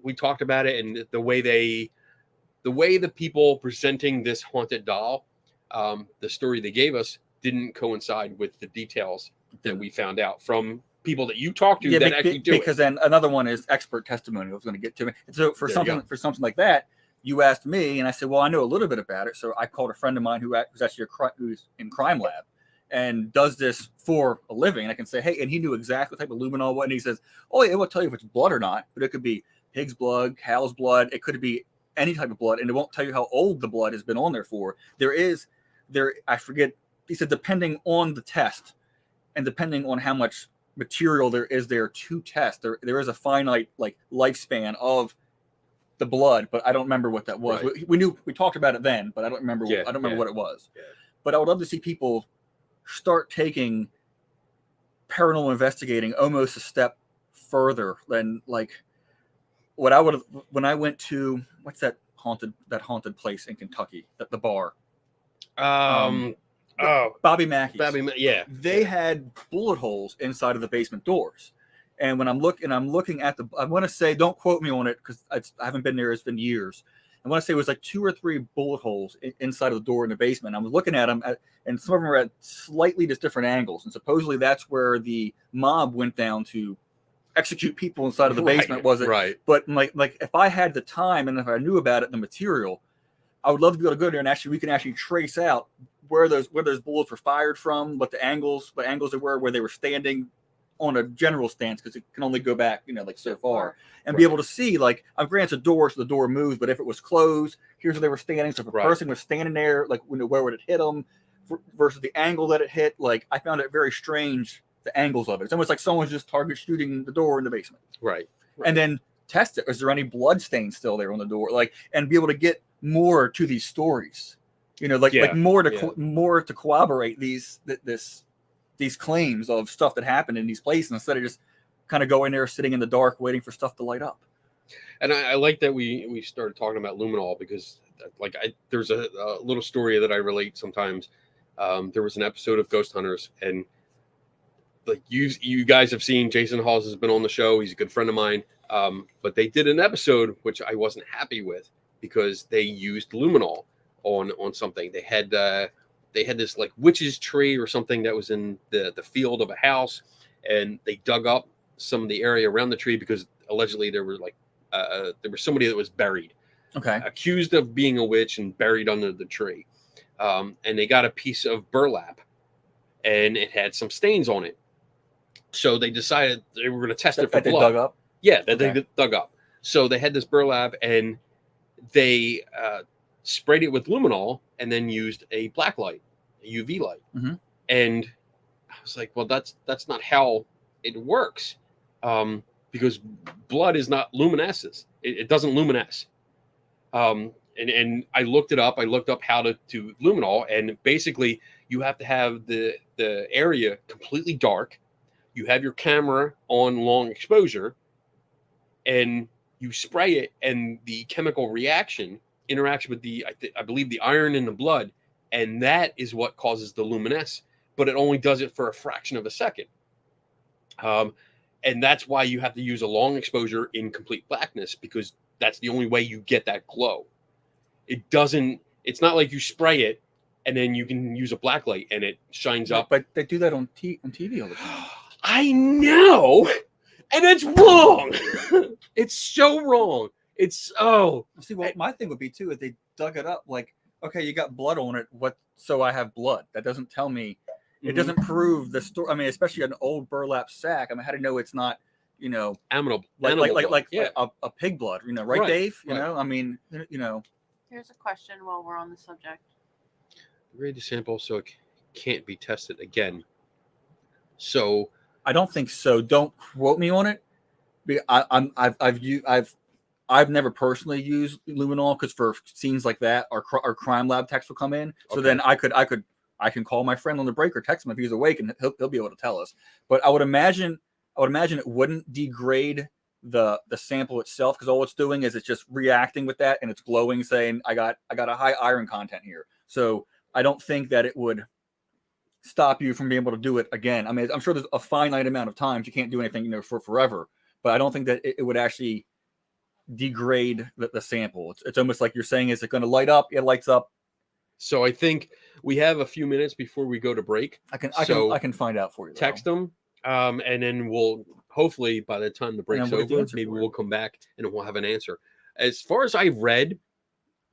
we talked about it, and the way the people presenting this haunted doll, the story they gave us didn't coincide with the details that we found out from people that you talked to that actually do because then another one is expert testimony. I was going to get to it. So for something like that, you asked me, and I said, well, I know a little bit about it. So I called a friend of mine who's actually who's in crime lab and does this for a living. And I can say, hey, and he knew exactly what type of luminol what, and he says, oh, it will tell you if it's blood or not, but it could be pig's blood, cow's blood, it could be any type of blood, and it won't tell you how old the blood has been on there for. I forget, he said, depending on the test and depending on how much material there is there to test, there is a finite like lifespan of the blood, but I don't remember what that was. Right. We talked about it then, but I don't remember. I don't remember what it was. Yeah. But I would love to see people start taking paranormal investigating almost a step further than like what I would have when I went to what's that haunted place in Kentucky, the bar. Bobby Mackey's. They had bullet holes inside of the basement doors. And when I'm looking at I want to say, don't quote me on it because I haven't been there. It's been years. I want to say it was like 2 or 3 bullet holes inside of the door in the basement. I was looking at them, and some of them were at slightly just different angles. And supposedly that's where the mob went down to execute people inside of the basement, was it? Right. But like if I had the time and if I knew about it, the material, I would love to be able to go there and we can actually trace out where those bullets were fired from, what angles they were, where they were standing on a general stance, because it can only go back, like so far, and be able to see, like, I'm granted a door, so the door moves, but if it was closed, here's where they were standing. So if a person was standing there, like, where would it hit them versus the angle that it hit? Like, I found it very strange, the angles of it. It's almost like someone's just target shooting the door in the basement. Right. And then test it. Is there any blood stains still there on the door? Like, and be able to get more to these stories, like more to corroborate these claims of stuff that happened in these places, instead of just kind of going there, sitting in the dark, waiting for stuff to light up. And I like that we started talking about luminol, because there's a little story that I relate sometimes. There was an episode of Ghost Hunters, and like you guys have seen, Jason Hawes has been on the show. He's a good friend of mine. But they did an episode which I wasn't happy with because they used luminol on something. They had this like witch's tree or something that was in the field of a house, and they dug up some of the area around the tree because allegedly there was somebody that was buried, accused of being a witch and buried under the tree. And they got a piece of burlap, and it had some stains on it. So they decided they were going to test it for blood. They dug up? Yeah, that they dug up. So they had this burlap, and they sprayed it with luminol and then used a black light, a UV light. Mm-hmm. And I was like, well, that's not how it works, because blood is not luminescence. It doesn't luminesce. And I looked it up. I looked up how to do luminol, and basically you have to have the area completely dark. You have your camera on long exposure, and you spray it, and the chemical reaction interacts with I believe the iron in the blood, and that is what causes the luminescence. But it only does it for a fraction of a second. And that's why you have to use a long exposure in complete blackness, because that's the only way you get that glow. It's not like you spray it and then you can use a black light and it shines up. But they do that on TV all the time. I know, and it's wrong. It's so wrong. See, well, my thing would be too, if they dug it up, like, okay, you got blood on it. So I have blood. That doesn't tell me. It doesn't prove the story. I mean, especially an old burlap sack. I mean, how do you know it's not, animal like yeah. a pig blood, right, Dave? You know, I mean, Here's a question while we're on the subject. Read the sample so it can't be tested again. So I don't think so. Don't quote me on it. I've never personally used luminol, because for scenes like that, our crime lab techs will come in. So then I can call my friend on the break or text him if he's awake, and he'll be able to tell us. But I would imagine it wouldn't degrade the sample itself, because all it's doing is it's just reacting with that, and it's glowing, saying I got a high iron content here. So I don't think that it would stop you from being able to do it again. I mean, I'm sure there's a finite amount of times you can't do anything, for forever. But I don't think that it would actually degrade the sample. It's almost like you're saying, is it going to light up? It lights up. So I think we have a few minutes before we go to break. I can find out for you. Text them, and then we'll hopefully by the time the break's over, maybe we'll come back and we'll have an answer. As far as I've read,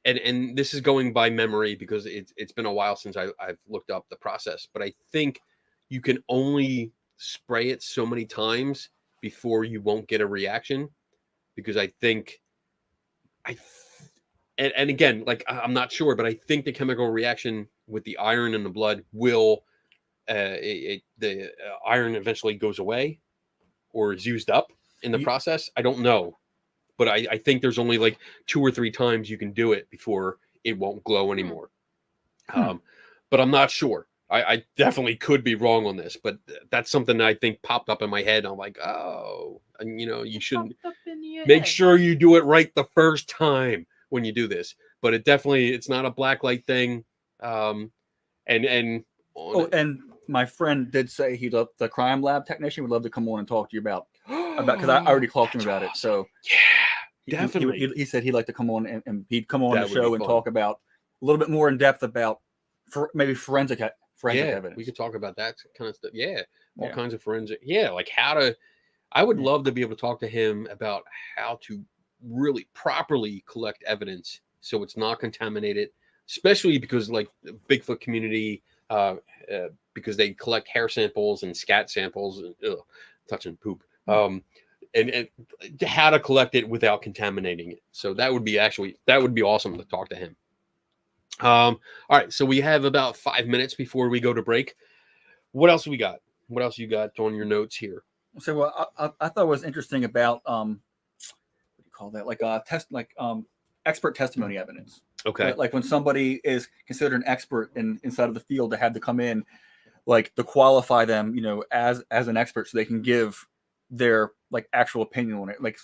and this is going by memory because it's been a while since I've looked up the process, but I think you can only spray it so many times before you won't get a reaction, because I think and again, like, I'm not sure, but I think the chemical reaction with the iron in the blood will the iron eventually goes away or is used up in the process. I don't know, but I think there's only like 2 or 3 times you can do it before it won't glow anymore. But I'm not sure. I definitely could be wrong on this, but that's something that I think popped up in my head. I'm like, oh, and you shouldn't make sure you do it right the first time when you do this. But it's not a black light thing. And my friend did say the crime lab technician would love to come on and talk to you about because I already talked to him about it. So yeah, definitely. He said he'd like to come on and he'd come on the show and talk about a little bit more in depth about maybe forensic evidence. We could talk about that kind of stuff. Yeah, all kinds of forensic. Yeah, like I would love to be able to talk to him about how to really properly collect evidence so it's not contaminated, especially because like the Bigfoot community, because they collect hair samples and scat samples and touching poop. And how to collect it without contaminating it. So that would be awesome to talk to him. All right, so we have about 5 minutes before we go to break. What else we got? What else you got on your notes here? So what I thought was interesting about what do you call that? Like expert testimony evidence. Okay. Like when somebody is considered an expert inside of the field, they had to come in, like to qualify them, as an expert, so they can give their like actual opinion on it, like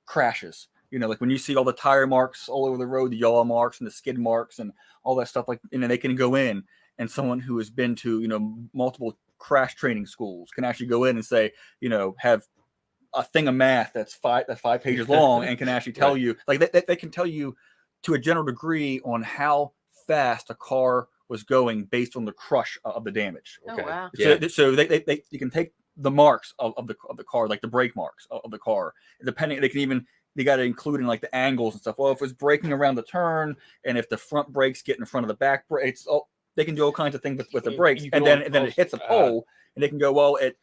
crashes. Like when you see all the tire marks all over the road, the yaw marks and the skid marks and all that stuff, like, and then they can go in, and someone who has been to, multiple crash training schools can actually go in and say, have a thing of math that's 5 pages long and can actually tell you, like they can tell you to a general degree on how fast a car was going based on the crush of the damage. Okay. Oh, wow. So they you can take the marks of the car, like the brake marks of the car, depending. They got to include in like the angles and stuff. Well, if it's braking around the turn, and if the front brakes get in front of the back brakes, they can do all kinds of things with the brakes, and then it hits a pole, and they can go, well, it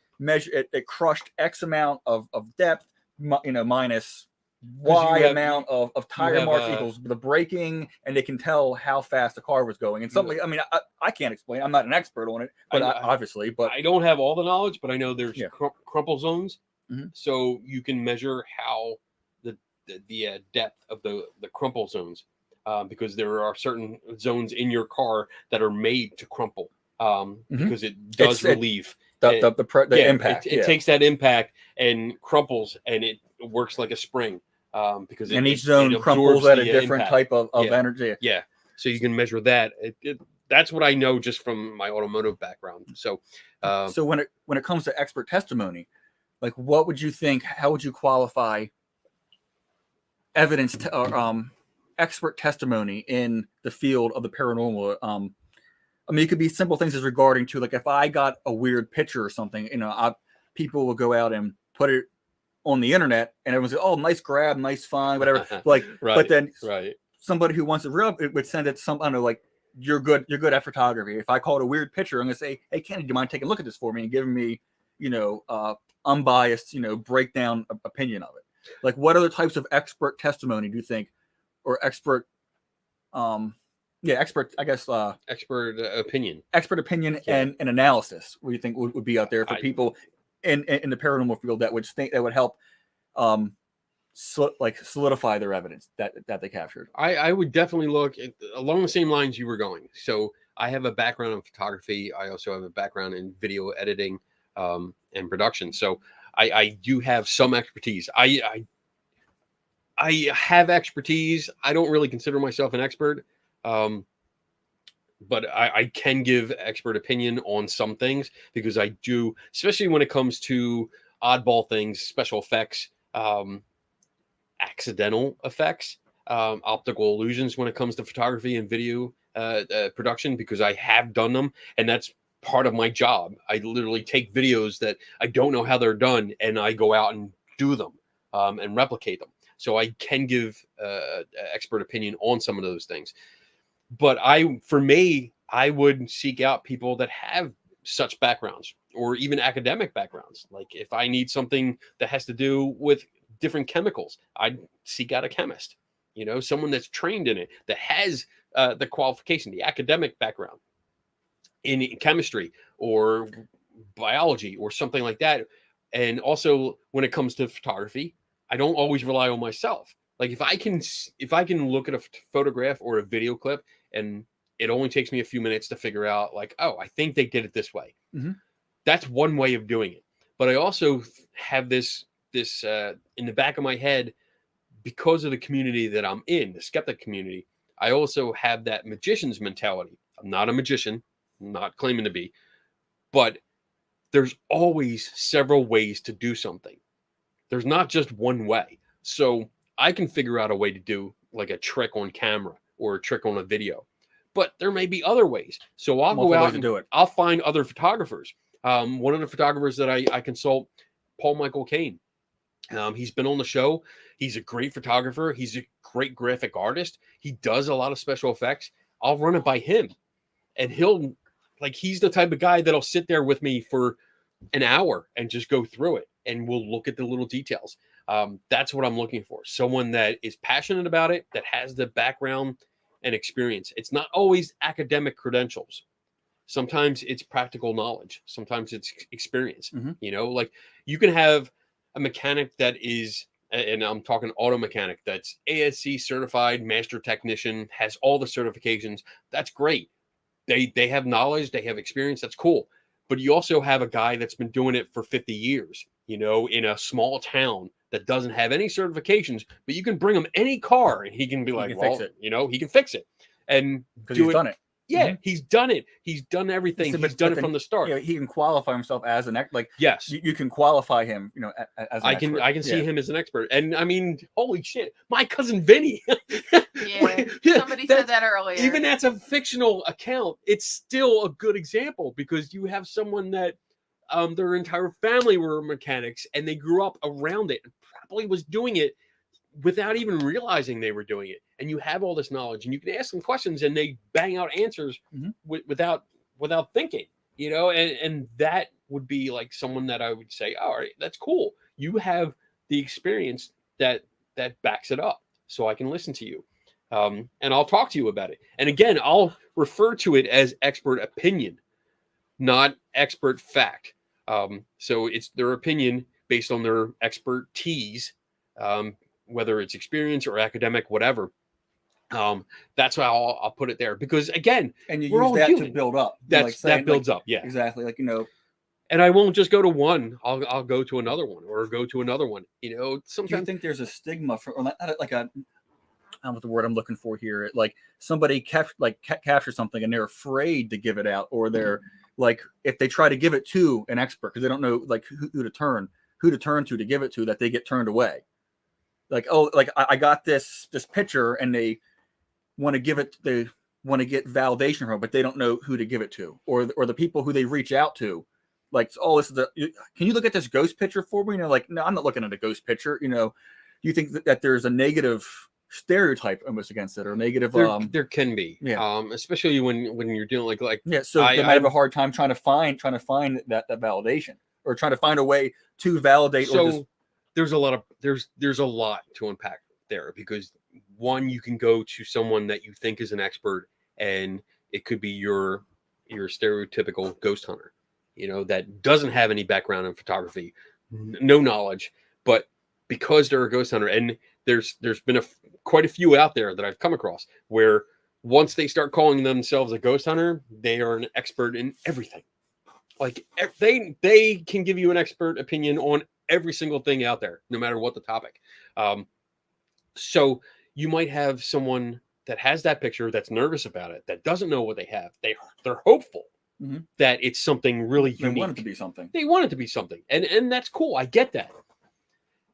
crushed X amount of depth, minus Y amount of tire marks equals the braking, and they can tell how fast the car was going. And something, I mean, I can't explain. I'm not an expert on it, but obviously, but I don't have all the knowledge, but I know there's crumple zones, Mhm. so you can measure how the depth of the crumple zones, because there are certain zones in your car that are made to crumple, because it does relieve the impact. It takes that impact and crumples, and it works like a spring, because each zone crumples at a different type of energy. Yeah, so you can measure that. That's what I know just from my automotive background. So, so when it comes to expert testimony, like what would you think? How would you qualify evidence or expert testimony in the field of the paranormal? I mean, it could be simple things as regarding to, like, if I got a weird picture or something, people will go out and put it on the internet, and everyone's like, "Oh, nice grab, nice find, whatever." Like, but then somebody who wants it would send it I don't know, like, you're good at photography. If I call it a weird picture, I'm gonna say, "Hey, Kenny, do you mind taking a look at this for me and giving me, unbiased, breakdown opinion of it?" Like, what other types of expert testimony do you think, or expert, expert, I guess, expert opinion, and analysis, what do you think would be out there for people in the paranormal field that would help, solidify their evidence that they captured? I would definitely look along the same lines you were going. So I have a background in photography. I also have a background in video editing, and production. So I do have some expertise. I have expertise. I don't really consider myself an expert, but I can give expert opinion on some things, because I do, especially when it comes to oddball things, special effects, accidental effects, optical illusions when it comes to photography and video production, because I have done them, and that's part of my job. I literally take videos that I don't know how they're done, and I go out and do them, and replicate them. So I can give expert opinion on some of those things. But for me, I would seek out people that have such backgrounds, or even academic backgrounds. Like, if I need something that has to do with different chemicals, I'd seek out a chemist, someone that's trained in it, that has the qualification, the academic background in chemistry or biology or something like that. And also, when it comes to photography, I don't always rely on myself. Like, if I can look at a photograph or a video clip, and it only takes me a few minutes to figure out, like, oh, I think they did it this way. Mm-hmm. That's one way of doing it. But I also have this in the back of my head, because of the community that I'm in, the skeptic community. I also have that magician's mentality. I'm not a magician, I'm not claiming to be, but there's always several ways to do something. There's not just one way. So I can figure out a way to do, like, a trick on camera or a trick on a video, but there may be other ways. So I'll go out and do it. I'll find other photographers. One of the photographers that I consult, Paul Michael Kane. He's been on the show. He's a great photographer. He's a great graphic artist. He does a lot of special effects. I'll run it by him, and he's the type of guy that'll sit there with me for an hour and just go through it, and we'll look at the little details. That's what I'm looking for. Someone that is passionate about it, that has the background and experience. It's not always academic credentials. Sometimes it's practical knowledge. Sometimes it's experience. Mm-hmm. Like, you can have a mechanic that is, and I'm talking auto mechanic, that's ASC certified, master technician, has all the certifications. That's great. They have knowledge, they have experience. That's cool. But you also have a guy that's been doing it for 50 years, in a small town that doesn't have any certifications, but you can bring him any car and he can be like, well, he can fix it. And because he's done it. Yeah, he's done it. He's done everything. He's done it from the start. You know, he can qualify himself as an expert. Like, yes, you can qualify him. You know, as an expert. I can see him as an expert. And I mean, holy shit, my cousin Vinny. Somebody said that earlier. Even that's a fictional account. It's still a good example because you have someone that their entire family were mechanics and they grew up around it and probably was doing it without even realizing they were doing it. And you have all this knowledge and you can ask them questions and they bang out answers without thinking, you know, and that would be like someone that I would say, all right, that's cool. You have the experience that backs it up, so I can listen to you. And I'll talk to you about it. And again, I'll refer to it as expert opinion, not expert fact. So it's their opinion based on their expertise, whether it's experience or academic, whatever. That's how I'll put it there. Because again, and you use that to build up. That builds up. Yeah, exactly. Like, you know. And I won't just go to one. I'll go to another one or go to another one. You know, sometimes. Do you think there's a stigma for, or like a, I don't know what the word I'm looking for here. Like somebody captures something and they're afraid to give it out, or they're like, if they try to give it to an expert because they don't know like who to turn to give it to, that they get turned away. Like, oh, like I got this picture and they want to give it, they want to get validation from it, but they don't know who to give it to, or the people who they reach out to. Like, oh, this is can you look at this ghost picture for me? You know, like, no, I'm not looking at a ghost picture. You know, you think that there's a negative stereotype almost against it, or negative? There can be, especially when you're doing like So I have a hard time trying to find that validation, or trying to find a way to validate. So or just... there's a lot to unpack there, because one, you can go to someone that you think is an expert, and it could be your stereotypical ghost hunter, you know, that doesn't have any background in photography, no knowledge, but because they're a ghost hunter, and there's been quite a few out there that I've come across where once they start calling themselves a ghost hunter, they are an expert in everything. Like they can give you an expert opinion on every single thing out there, no matter what the topic. So you might have someone that has that picture that's nervous about it, that doesn't know what they have. They're hopeful that it's something really unique. They want it to be something. They want it to be something. And that's cool. I get that.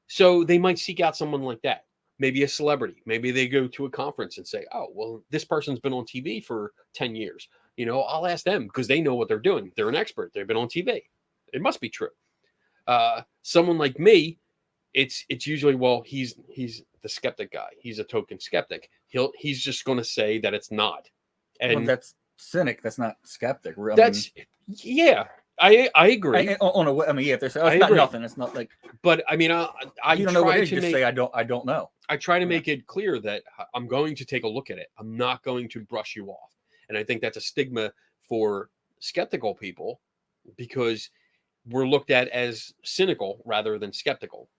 So they might seek out someone like that. Maybe a celebrity. Maybe they go to a conference and say, oh, well, this person's been on TV for 10 years. You know, I'll ask them because they know what they're doing. They're an expert. They've been on TV. It must be true. Someone like me, it's usually, well, he's the skeptic guy. He's a token skeptic. He's just going to say that it's not. And well, that's cynic. That's not skeptic. Yeah. I agree. If they say, oh, it's not nothing, it's not like. But I mean, you don't know what it is. Just say I don't know. I try to make it clear that I'm going to take a look at it. I'm not going to brush you off. And I think that's a stigma for skeptical people, because we're looked at as cynical rather than skeptical,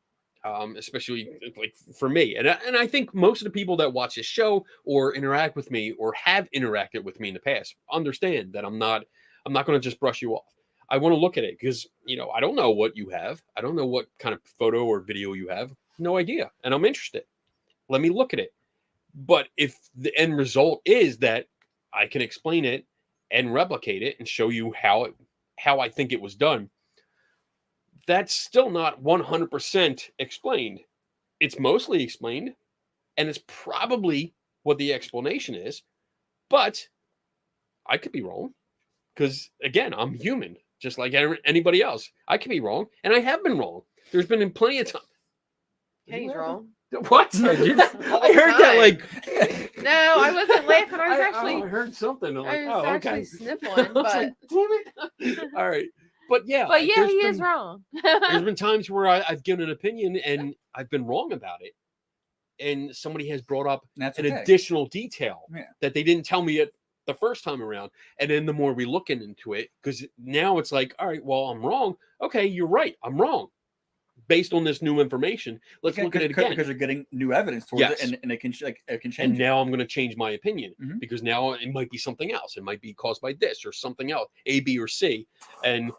especially like for me. And I think most of the people that watch this show or interact with me or have interacted with me in the past understand that I'm not going to just brush you off. I want to look at it because, you know, I don't know what you have. I don't know what kind of photo or video you have. No idea. And I'm interested. Let me look at it. But if the end result is that I can explain it and replicate it and show you how I think it was done, that's still not 100% explained. It's mostly explained, and it's probably what the explanation is. But I could be wrong because, again, I'm human. Just like anybody else. I can be wrong, and I have been wrong. There's been plenty of time. He's wrong. What? I heard that like... No, I wasn't laughing. I was actually... I heard something. I was actually sniffling, but... Like, damn it. All right. But yeah. But yeah, he is wrong. There's been times where I've given an opinion, and I've been wrong about it. And somebody has brought up an additional detail that they didn't tell me the first time around. And then the more we look into it, because now it's like, all right, well, I'm wrong. Okay, you're right. I'm wrong. Based on this new information, let's look at it again. Because you're getting new evidence towards it, and it can change. And now I'm going to change my opinion because now it might be something else. It might be caused by this or something else, A, B, or C. And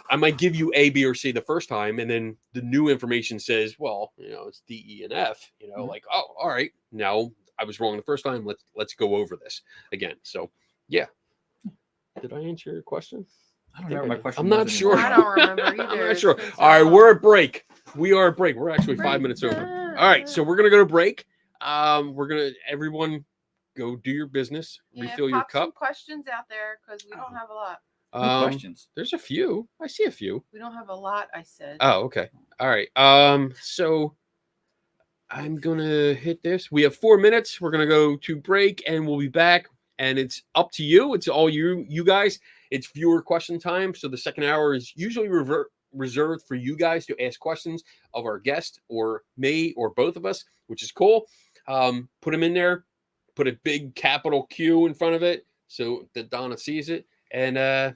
I might give you A, B, or C the first time, and then the new information says, well, you know, it's D, E, and F. You know, like, oh, all right, now I was wrong the first time. Let's go over this again. So Did I answer your question? I don't know what my question. I'm not was sure. anymore. I don't remember either. I'm not sure. It's been so All right, long. we're at break. We are at break. We're actually 5 minutes over. All right, so we're gonna go to break. We're gonna everyone go do your business, refill your pop some cup. questions out there because we don't have a lot. Good questions. There's a few. I see a few. We don't have a lot. I said. Oh, okay. All right. So I'm gonna hit this. We have 4 minutes. We're gonna go to break, and we'll be back. And it's up to you. It's all you guys. It's viewer question time. So the second hour is usually reserved for you guys to ask questions of our guest or me or both of us, which is cool. Put them in there. Put a big capital Q in front of it so that Donna sees it. And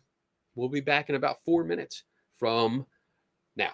we'll be back in about 4 minutes from now.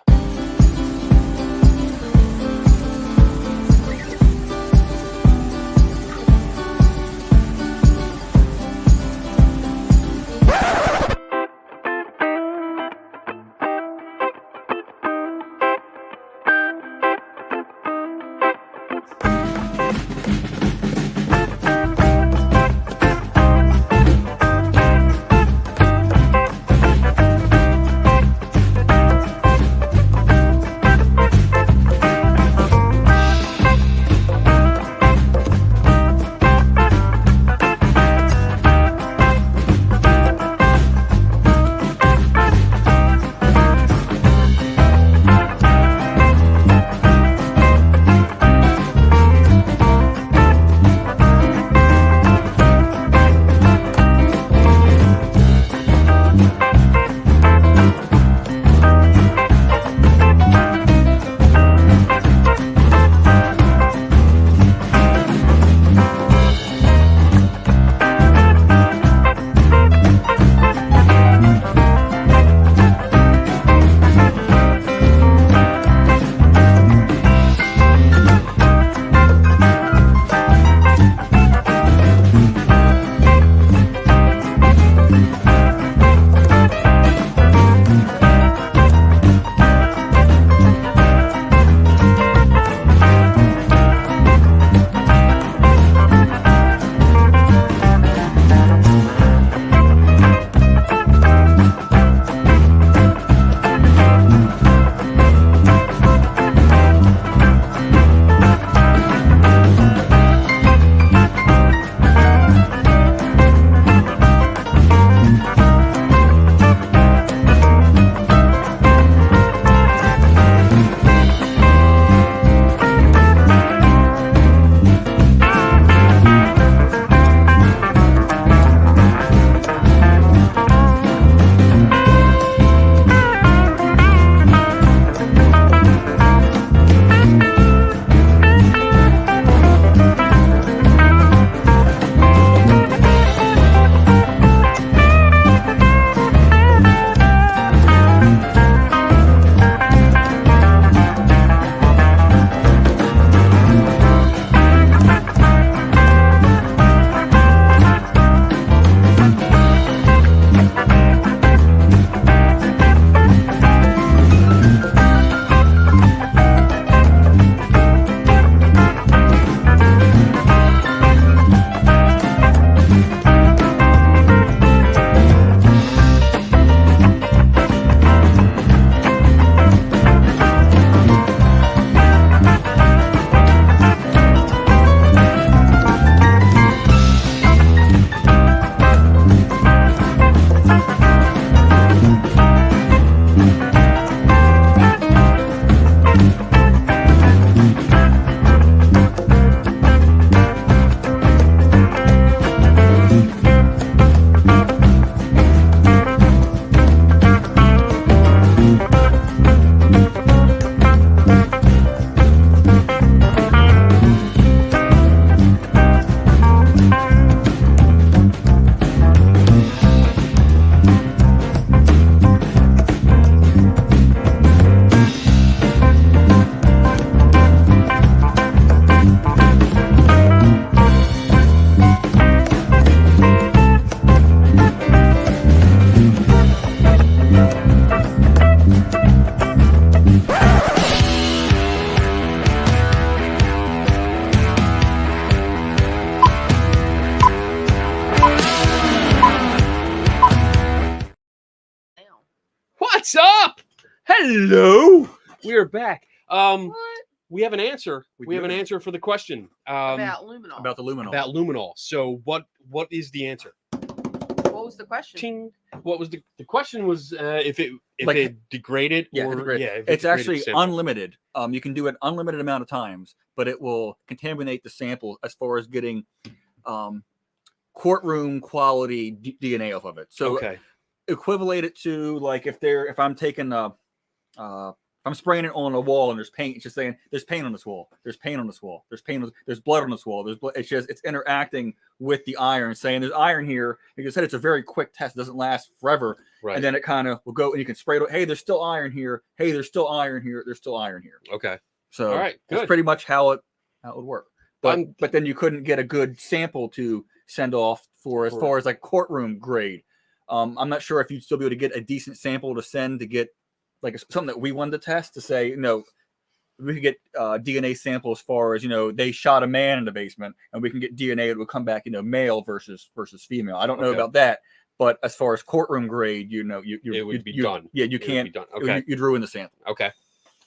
What's up? Hello. We are back. What? We have an answer. We We have do. an answer for the question. About luminol. About the luminol. About luminol. So what is the answer? What was the question? Ting. What was the question was if it Like- it degraded Yeah, or degrade. yeah, if it It's degraded actually the sample. unlimited. You can do it unlimited amount of times, but it will contaminate the sample as far as getting courtroom quality DNA off of it. So Okay. equivalent it to like if I'm taking if I'm spraying it on a wall and there's paint, it's just saying there's paint on this wall, there's paint on this wall, there's blood on this wall, there's blood. It's interacting with the iron, saying there's iron here. Like I said, it's a very quick test, it doesn't last forever. Right. And then it kind of will go and you can spray it. Hey, there's still iron here. Hey, there's still iron here. There's still iron here. Okay. So All right, that's good. pretty much how it would work. But then you couldn't get a good sample to send off as far as like courtroom grade. I'm not sure if you'd still be able to get a decent sample to send to get like something that we wanted to test to say, we could get DNA sample as far as, they shot a man in the basement and we can get DNA that would come back, male versus female. I don't know Okay. about that, but as far as courtroom grade, it would be done. Yeah, you It would can't. be done. Okay. You'd ruin the sample. Okay.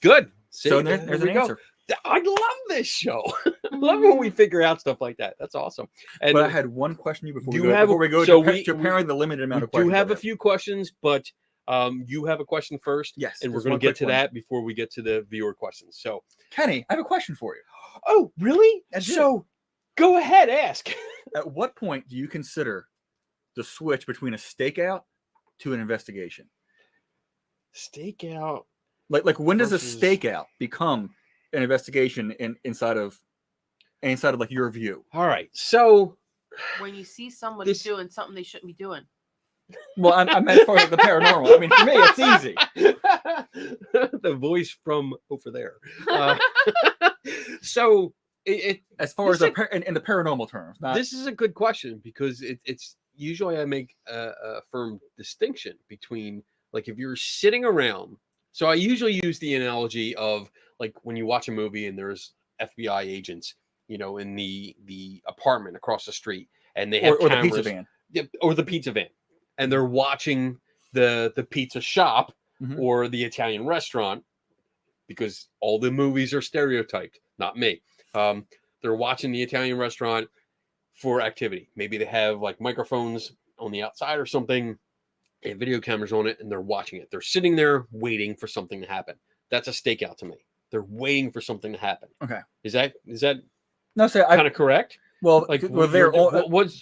Good. See, So there's we an go. answer. I love this show. I love when we figure out stuff like that. That's awesome. And But I had one question before Do we you go. have- Before we go so to we- apparently the limited amount we of questions. do have that a few questions, but you have a question first. Yes, And we're there's going one to get quick to one. that before we get to the viewer questions. So, Kenny, I have a question for you. oh, really? I do. So, go ahead, ask. At what point do you consider the switch between a stakeout to an investigation? Stakeout. Like when does a Versus- stakeout become an investigation inside of like your view? All right. So, When you see somebody This- doing something they shouldn't be doing. Well, I meant for the paranormal. I mean, for me, it's easy. the voice from over there. So, As far as This in the paranormal terms, not this is a good question because it's usually I make a firm distinction between like if you're sitting around. So I usually use the analogy of like when you watch a movie and there's FBI agents, in the apartment across the street, and they have or the cameras, pizza van. yeah, or the pizza van, and they're watching the pizza shop Mhm. or the Italian restaurant because all the movies are stereotyped. Not me. They're watching the Italian restaurant for activity. Maybe they have like microphones on the outside or something. They have video cameras on it and they're watching it. They're sitting there waiting for something to happen. That's a stakeout to me. They're waiting for something to happen. Okay. Is that No, say kind of correct? well, Like, they're all,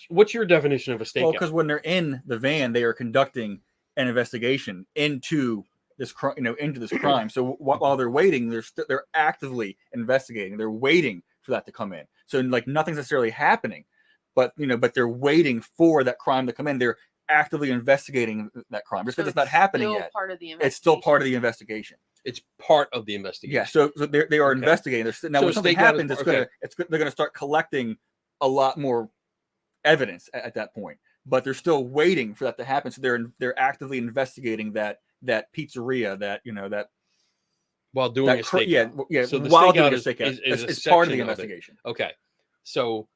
what's your definition of a stakeout? well, because when they're in the van, they are conducting an investigation into this into this crime. So while they're waiting, they're actively investigating. They're waiting for that to come in. So like nothing's necessarily happening, but they're waiting for that crime to come in. They're actively investigating that crime. Just because it's not happening still yet, Part of the it's still part of the investigation. It's part of the investigation. Yeah. So they are Okay. investigating. Now So when something stakeout is happens, part- they're going to start collecting a lot more evidence at that point. But they're still waiting for that to happen. So they're actively investigating that pizzeria, that While doing a stakeout. yeah. So the while stakeout doing a is- stakeout, is a it's part of the section of it. investigation. Okay. So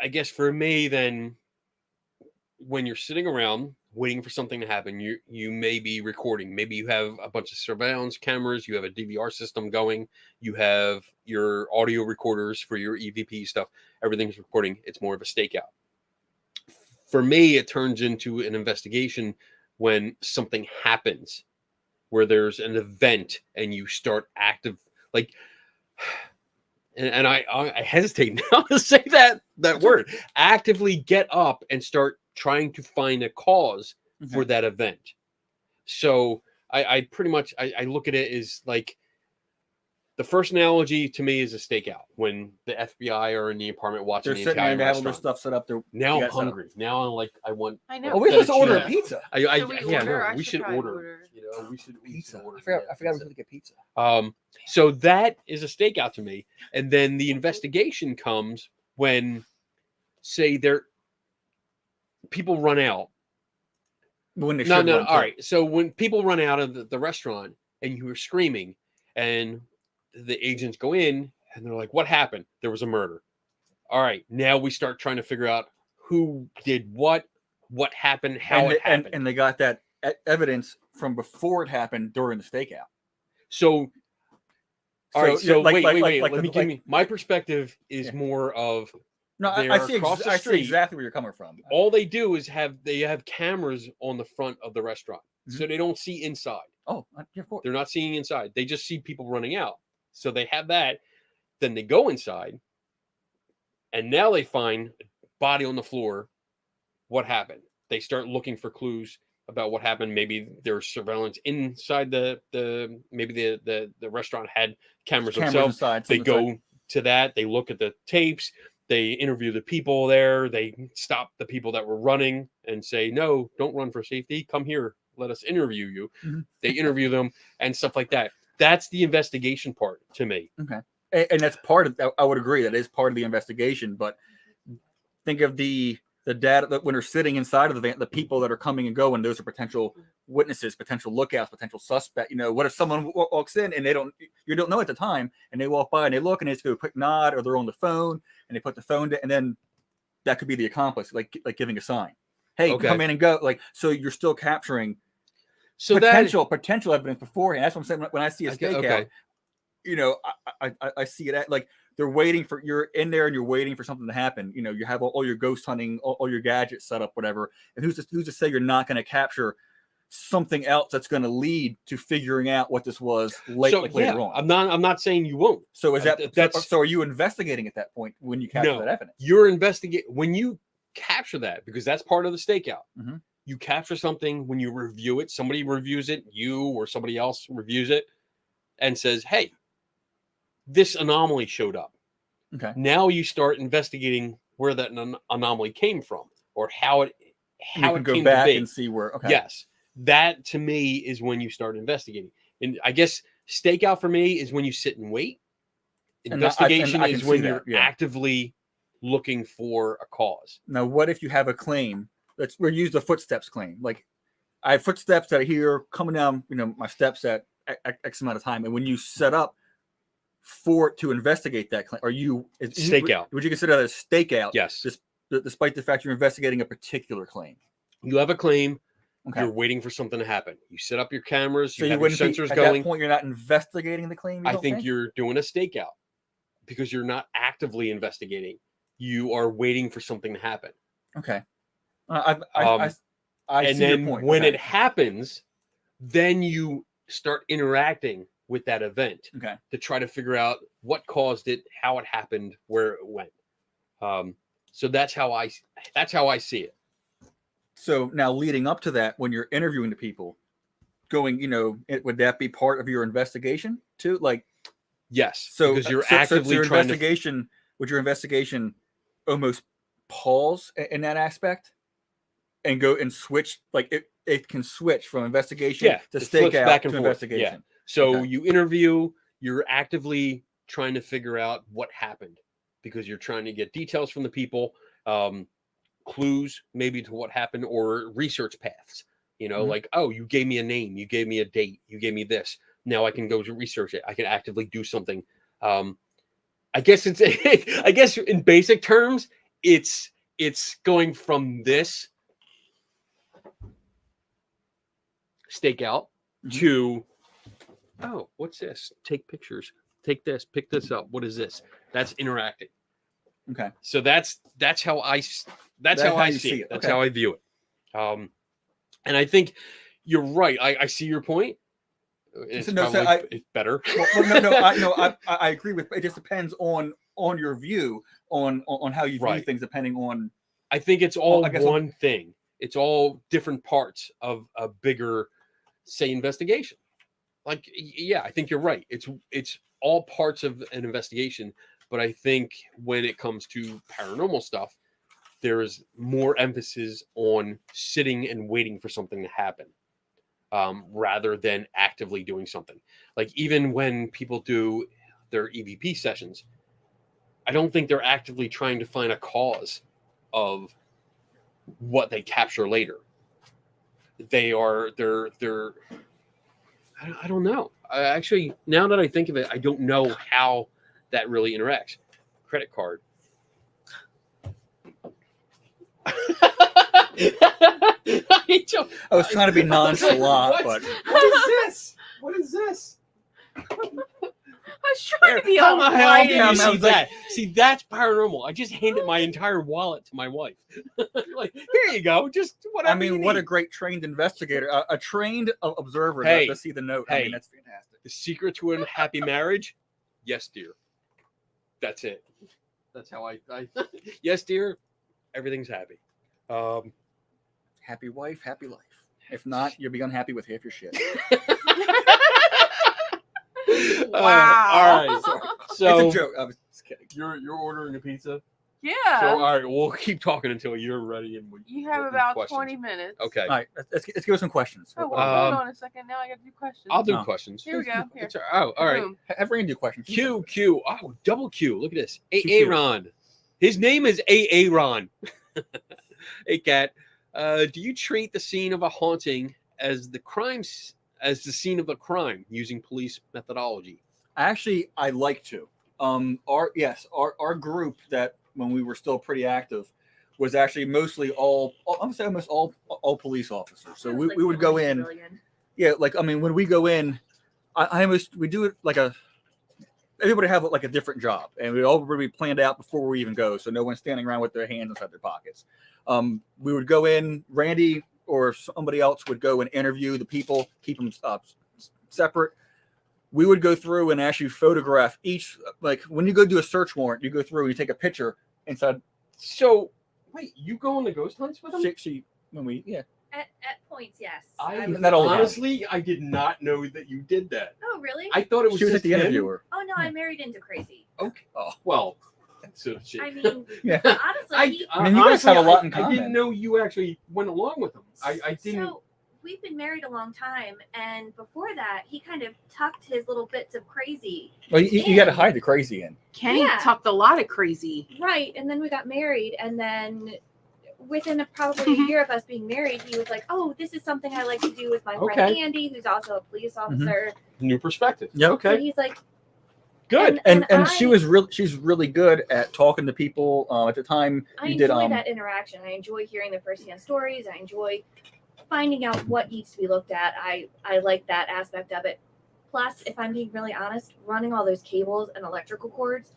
I guess for me then, when you're sitting around waiting for something to happen, you may be recording. Maybe you have a bunch of surveillance cameras, you have a DVR system going, you have your audio recorders for your EVP stuff, everything's recording. It's more of a stakeout. For me, it turns into an investigation when something happens, where there's an event and you start active, like, and I hesitate now to say that word, actively get up and start trying to find a cause for that event. So I pretty much I look at it as like the first analogy to me is a stakeout when the FBI are in the apartment watching They're the sitting there Italian and they have all their restaurant. stuff set up. Now I'm got set up. hungry. Now I'm like I want. I know. Oh, we're supposed to order a Yeah. pizza. Should we Yeah, order? no, I we should should probably order. We should Pizza. order. I forgot we could get pizza. So that is a stakeout to me. And then the investigation comes when, say, people run out. When they No. should run All too. right. So when people run out of the restaurant and you are screaming, and the agents go in and they're like, "What happened? There was a murder." All right. Now we start trying to figure out who did what happened, how it happened. and they got that evidence from before it happened during the stakeout. So, all right. So like, wait. like Let me give me my perspective is more of no. I see. I see exactly where you're coming from. All they do is have cameras on the front of the restaurant, so they don't see inside. Oh, yeah, of course. They're not seeing inside. They just see people running out. So they have that. Then they go inside, and now they find a body on the floor. What happened? They start looking for clues about what happened. Maybe there's surveillance inside the restaurant had cameras themselves. Inside, they go to that. They look at the tapes. They interview the people there. They stop the people that were running and say, "No, don't run for safety. Come here. Let us interview you." Mm-hmm. They interview them and stuff like that. That's the investigation part to me. Okay. And that's part of, I would agree, that is part of the investigation. But think of the data that when they're sitting inside of the van, the people that are coming and going, those are potential witnesses, potential lookouts, potential suspect. What if someone walks in and you don't know at the time, and they walk by and they look and they just go a quick nod, or they're on the phone and they put the phone down, and then that could be the accomplice, like giving a sign. Hey, come in and go. So you're still capturing potential evidence beforehand. That's what I'm saying. When I see a stakeout, I see it like they're waiting for, you're in there and you're waiting for something to happen. You have all your ghost hunting, all your gadgets set up, whatever. And who's to say you're not going to capture something else that's going to lead to figuring out what this was later on? I'm not saying you won't. So so are you investigating at that point when you capture that evidence? You're investigating when you capture that, because that's part of the stakeout. Mm-hmm. You capture something when you review it. Somebody reviews it, you or somebody else reviews it and says, "Hey, this anomaly showed up." Okay. Now you start investigating where that anomaly came from, or how it go came back to be. And see where. Okay. Yes, that to me is when you start investigating. And I guess stakeout for me is when you sit and wait. Investigation is when you're actively looking for a cause. Now, what if you have a claim? We'll use the footsteps claim. Like, I have footsteps that are here coming down, my steps at X amount of time. And when you set up to investigate that claim, stakeout? Would you consider that a stakeout? Yes. Despite the fact you're investigating a particular claim. You have a claim. Okay. You're waiting for something to happen. You set up your cameras. So you have your sensors at going. That point, you're not investigating the claim. I think you're doing a stakeout because you're not actively investigating. You are waiting for something to happen. Okay. I see then your point. When it happens, then you start interacting with that event to try to figure out what caused it, how it happened, where it went. So that's how I see it. So now, leading up to that, when you're interviewing the people, would that be part of your investigation too? Like, yes. So because you're actively your trying investigation, would your investigation almost pause in that aspect and go and switch? Like it can switch from investigation to stakeout back and to forth. investigation. Yeah. So you interview, you're actively trying to figure out what happened because you're trying to get details from the people, clues maybe to what happened, or research paths. Like, oh, you gave me a name, you gave me a date, you gave me this. Now I can go to research it. I can actively do something. I guess in basic terms, it's going from this stakeout to, oh, what's this? Take pictures. Take this. Pick this up. What is this? That's interacting. Okay. So that's how I see it. That's how I view it. And I think you're right. I see your point. It's it's better. I agree with. It just depends on your view on how you view things, depending on. I think it's all one thing. It's all different parts of a bigger, say, investigation. Like, yeah, I think you're right. It's all parts of an investigation, but I think when it comes to paranormal stuff, there is more emphasis on sitting and waiting for something to happen. Rather than actively doing something. Like, even when people do their EVP sessions, I don't think they're actively trying to find a cause of what they capture later. They're I don't know. Actually, now that I think of it, I don't know how that really interacts. Credit card. I was trying to be nonchalant, What? but What is this? What is this? I was trying to be How all the hell polite. do Yeah, you I see was like- that? See, that's paranormal. I just handed my entire wallet to my wife. Like, here you go. Just whatever. I mean, you what a need. great trained investigator, a trained observer Hey, to see the note. I hey. mean, that's fantastic. The secret to a happy marriage? Yes, dear. That's it. That's how I yes, dear. Everything's happy. Happy wife, happy life. If not, you'll be unhappy with half your shit. Wow. All right. So It's a joke. I was just kidding. you're ordering a pizza. Yeah. So all right, we'll keep talking until you're ready and You have with about questions. 20 minutes. Okay. All right, let's give us some questions. Oh, well, Um, hold on a second. Now I got to do questions. I'll do No. questions. Here we go. Here. It's all right. Boom. Have Randy do questions. Q. Oh, double Q. Look at this. Q. Aaron. His name is Aaron. Hey, Kat. Do you treat the scene of a haunting as the scene of a crime using police methodology? Actually, I like to. Our group that when we were still pretty active was actually mostly I'm gonna say almost all police officers. So we would go in. Civilian. Yeah, like I mean, when we go in, we do it like everybody have like a different job, and we all really planned out before we even go, so no one's standing around with their hands inside their pockets. We would go in. Randy or somebody else would go and interview the people, keep them separate. We would go through and actually photograph each. Like when you go do a search warrant, you go through and you take a picture inside. So wait, you go on the ghost hunts with them? At points, yes. I Not all the time. honestly, I did not know that you did that. Oh, really? I thought it was She was just at the him. interviewer. Oh no, I married into crazy. Okay. Oh. Well, so shit. I mean, Yeah. honestly, I mean, you guys have a lot in I didn't common. know you actually went along with him. I didn't. So we've been married a long time, and before that, he kind of tucked his little bits of crazy. Well, you got to hide the crazy in. Kenny Yeah. talked a lot of crazy. Right, and then we got married, and then within probably a year of us being married, he was like, "Oh, this is something I like to do with my friend Okay. Andy, who's also a police officer." New perspective. Yeah. Okay. So he's like, Good. And And she's really good at talking to people. At the time, I you did enjoy that interaction. I enjoy hearing the firsthand stories. I enjoy finding out what needs to be looked at. I like that aspect of it. Plus, if I'm being really honest, running all those cables and electrical cords,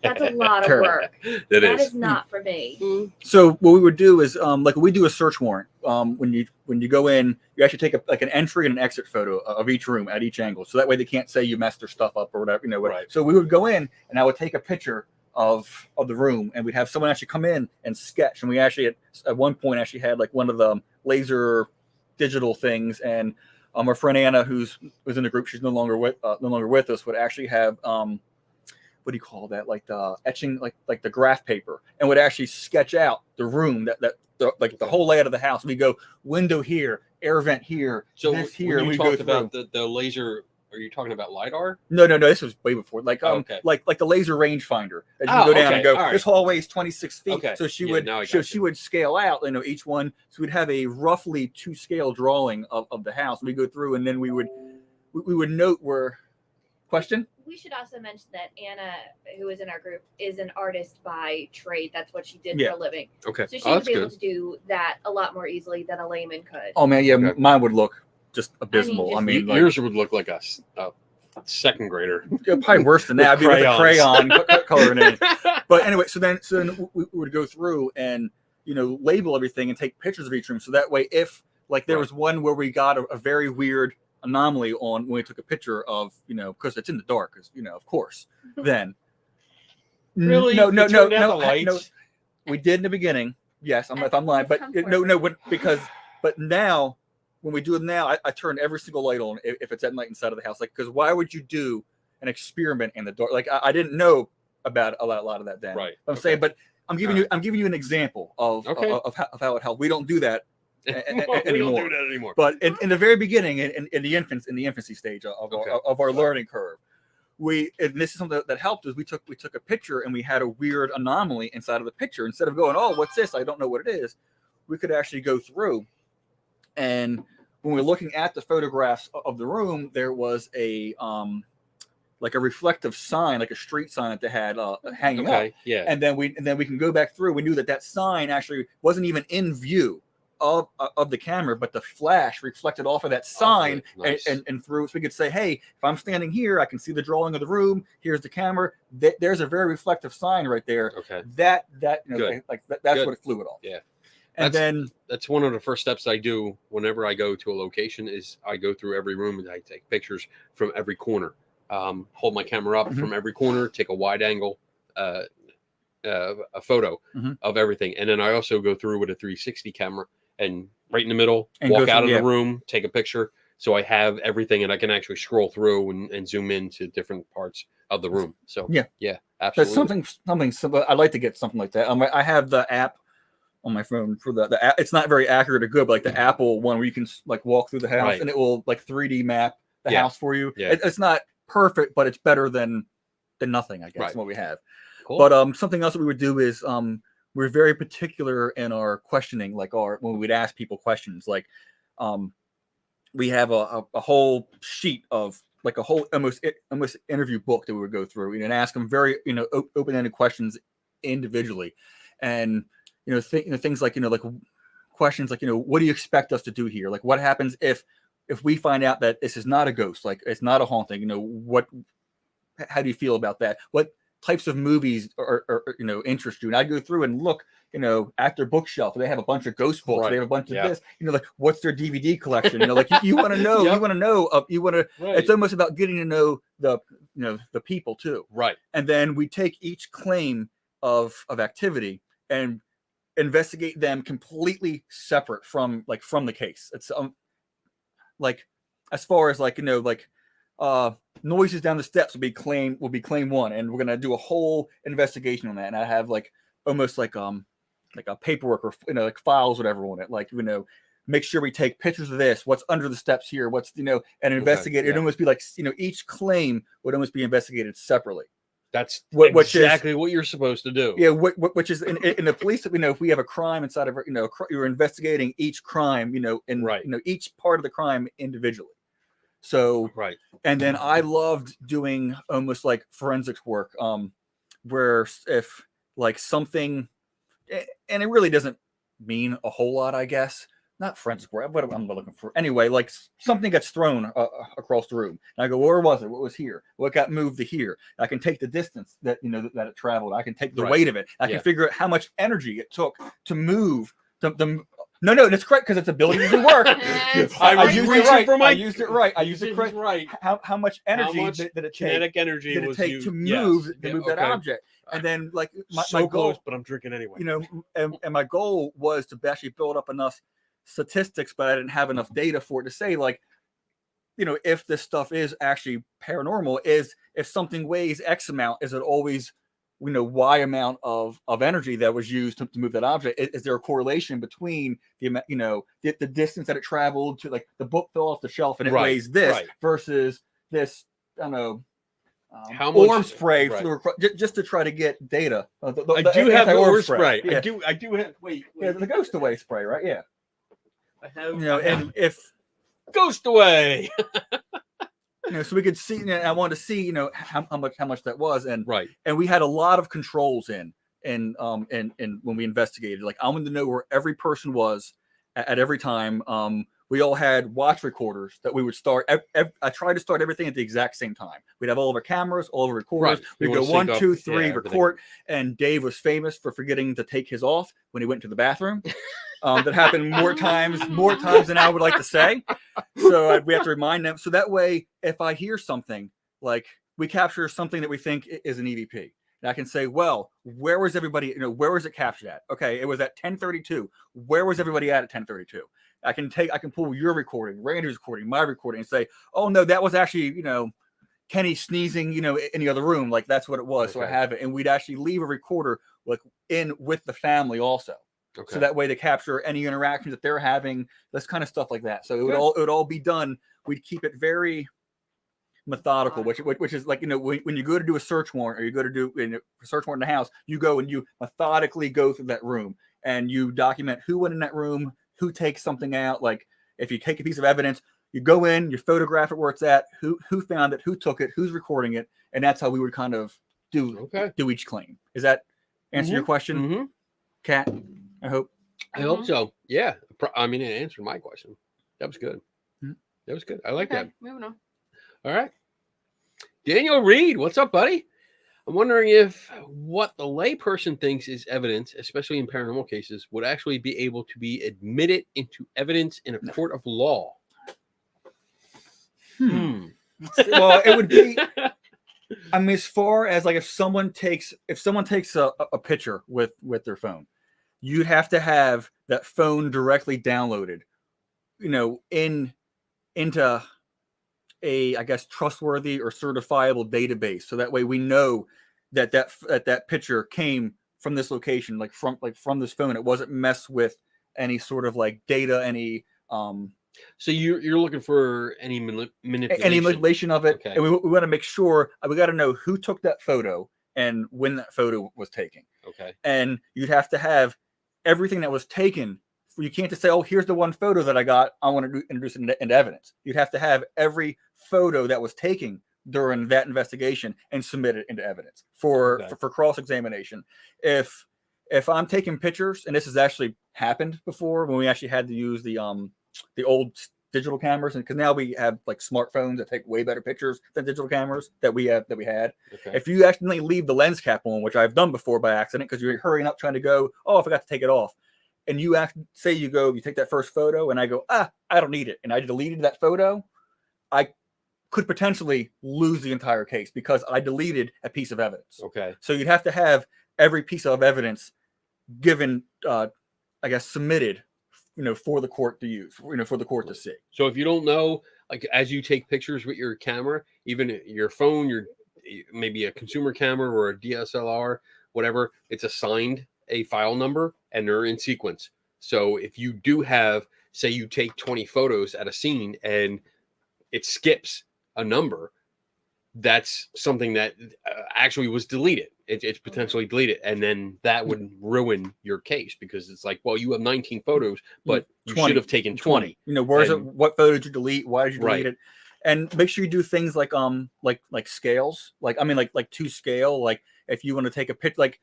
that's a lot of Terrible. work. That That is. is not for me. So what we would do is like when we do a search warrant. When you go in, you actually take an entry and an exit photo of each room at each angle, so that way they can't say you messed their stuff up or whatever. Right. So we would go in, and I would take a picture of the room, and we'd have someone actually come in and sketch. And we actually at one point actually had like one of the laser digital things, and our friend Anna, was in the group, she's no longer with us, would actually have what do you call that? Like the etching, like the graph paper, and would actually sketch out the room the whole layout of the house. We go window here, air vent here, So this here. when We you go talked about through. the laser, are you talking about LiDAR? No. This was way before. Like Okay. like the laser rangefinder. As you Oh, go down okay. and go, All right. this hallway is 26 feet. Okay. So she Yeah, would now I so got she you. would scale out, each one. So we'd have a roughly 2 scale drawing of the house. We go through, and then we would note where. Question? We should also mention that Anna, who is in our group, is an artist by trade. That's what she did Yeah. for a living. Okay. So she Oh, would that's be able good. to do that a lot more easily than a layman could. Oh man, yeah, Okay. mine would look just abysmal. I mean, just- like, Yours would look like a second grader. probably worse than that. I'd be with a crayons. crayon coloring in. But anyway, so then we would go through and label everything and take pictures of each room. So that way, if like there was one where we got a very weird anomaly on when we took a picture of because it's in the dark, of course. Then Really? no, You turned out the no, lights? we did in the beginning. Yes, if I'm lying, but Comfort. but now when we do it now, I turn every single light on if it's at night inside of the house. Like, because why would you do an experiment in the dark? Like, I didn't know about a lot of that then. Right. I'm saying, but I'm giving you an example of how it helped. We don't do that We anymore. don't do that anymore. But in the very beginning, in the infancy stage of our learning curve, and this is something that helped us. We took a picture and we had a weird anomaly inside of the picture. Instead of going, oh, what's this? I don't know what it is. We could actually go through, and when we were looking at the photographs of the room, there was a like a reflective sign, like a street sign that they had hanging up. Yeah. And then we can go back through. We knew that sign actually wasn't even in view of the camera, but the flash reflected off of that sign nice. and through. So we could say, hey, if I'm standing here, I can see the drawing of the room. Here's the camera. There's a very reflective sign right there. Okay. That's what it flew it off. Yeah. And that's one of the first steps I do whenever I go to a location is I go through every room and I take pictures from every corner. Hold my camera up from every corner, take a wide angle a photo of everything, and then I also go through with a 360 camera and right in the middle, and walk out of the room, take a picture, so I have everything and I can actually scroll through and zoom into different parts of the room. So yeah, absolutely. That's something. I'd like to get something like that. I have the app on my phone for the app. It's not very accurate or good, but like the Apple one where you can like walk through the house and it will like 3D map the house for you. Yeah. It's not perfect, but it's better than nothing, I guess, what we have. Cool. But something else that we would do is we're very particular in our questioning, like when we'd ask people questions, like we have a whole sheet of like a whole almost interview book that we would go through and ask them very open-ended questions individually. And things like like questions like what do you expect us to do here? Like what happens if we find out that this is not a ghost, like it's not a haunting? How do you feel about that? What types of movies are interest you? And I go through and look at their bookshelf. They have a bunch of ghost books. They have a bunch of this. Like what's their DVD collection? Like you want to know. You want to know. You want to. It's almost about getting to know the people too. Right. And then we take each claim of activity and investigate them completely separate from the case. It's like as far as noises down the steps will be claim one, and we're gonna do a whole investigation on that. And I have almost like a paperwork or like files, whatever on it. Make sure we take pictures of this. What's under the steps here? What's and investigate. It'd almost be like each claim would almost be investigated separately. That's exactly what you're supposed to do. Yeah, which is in the police. If we have a crime inside of you're investigating each crime. Each part of the crime individually. So and then I loved doing almost like forensics work, where if something, and it really doesn't mean a whole lot, I guess. Not forensic work, what I'm looking for. Anyway, something gets thrown across the room. And I go, where was it? What was here? What got moved to here? I can take the distance that it traveled. I can take the weight of it. I can figure out how much energy it took to move No, that's correct because it's ability to do work. I used it right. I used it correct. Right. How much energy did it take? Kinetic energy did it take to move that object? And then my goal, but I'm drinking anyway. And my goal was to actually build up enough statistics, but I didn't have enough data for it to say if this stuff is actually paranormal. If something weighs X amount, is it always Y amount of energy that was used to move that object? Is there a correlation between the distance that it traveled to, the book fell off the shelf and it weighs this versus this, I don't know, how much orb spray flew across, just to try to get data. I do have the orb spray. Yeah. I do have. Wait. Yeah, the ghost away spray, right? Yeah. I have. And if ghost away. So we could see. I wanted to see, how much that was, and we had a lot of controls in when we investigated. I wanted to know where every person was at every time. We all had watch recorders that we would start. I tried to start everything at the exact same time. We'd have all of our cameras, all of our recorders. We'd go 1, 2, 3, record. And Dave was famous for forgetting to take his off when he went to the bathroom. That happened more times than I would like to say. So we have to remind them. So that way, if I hear something, we capture something that we think is an EVP. And I can say, well, where was everybody? Where was it captured at? Okay, it was at 10:32. Where was everybody at 10:32? I can pull your recording, Randy's recording, my recording, and say, oh no, that was actually, Kenny sneezing, in the other room. That's what it was. Okay. So I have it. And we'd actually leave a recorder in with the family also. Okay. So that way they capture any interactions that they're having, this kind of stuff like that. So it would all be done. We'd keep it very methodical, which is when you go to do a search warrant, or you go to do a search warrant in the house, you go and you methodically go through that room and you document who went in that room, who takes something out. If you take a piece of evidence, you go in, you photograph it where it's at, who found it, who took it, who's recording it, and that's how we would kind of do each claim. Is that answer your question, Kat? I hope. I hope so. Yeah. I mean, it answered my question. That was good. Mhm. That was good. I like that. Moving on. All right. Daniel Reed, what's up, buddy? I'm wondering if what the layperson thinks is evidence, especially in paranormal cases, would actually be able to be admitted into evidence in a court of law. Well, it would be. I mean, as far as like if someone takes a picture with their phone, you have to have that phone directly downloaded, into a, I guess, trustworthy or certifiable database, so that way we know that picture came from this location, like from this phone. It wasn't messed with any sort of like data, any So you're looking for any manipulation? Any manipulation of it. Okay. And we want to make sure, we got to know who took that photo and when that photo was taken. Okay. And you'd have to have everything that was taken. You can't just say, oh, here's the one photo that I got, I want to introduce it into evidence. You'd have to have every photo that was taken during that investigation and submit it into evidence for cross-examination. If I'm taking pictures, and this has actually happened before when we actually had to use the old digital cameras, and because now we have like smartphones that take way better pictures than digital cameras that we had. Okay. If you accidentally leave the lens cap on, which I've done before by accident, because you're hurrying up trying to go, oh, I forgot to take it off, and you take that first photo, and I go, I don't need it, and I deleted that photo, I could potentially lose the entire case because I deleted a piece of evidence. Okay. So you'd have to have every piece of evidence given, I guess, submitted, for the court to use, for the court to see. So if you don't know, like as you take pictures with your camera, even your phone, maybe a consumer camera or a DSLR, whatever, it's assigned a file number and they're in sequence. So if you do have, say you take 20 photos at a scene and it skips a number, that's something that actually was deleted. It's potentially deleted, and then that would ruin your case because it's like, well, you have 19 photos, but you should have taken 20. Where's it? What photo did you delete? Why did you delete it? And make sure you do things like scales, like to scale. Like if you want to take a picture, like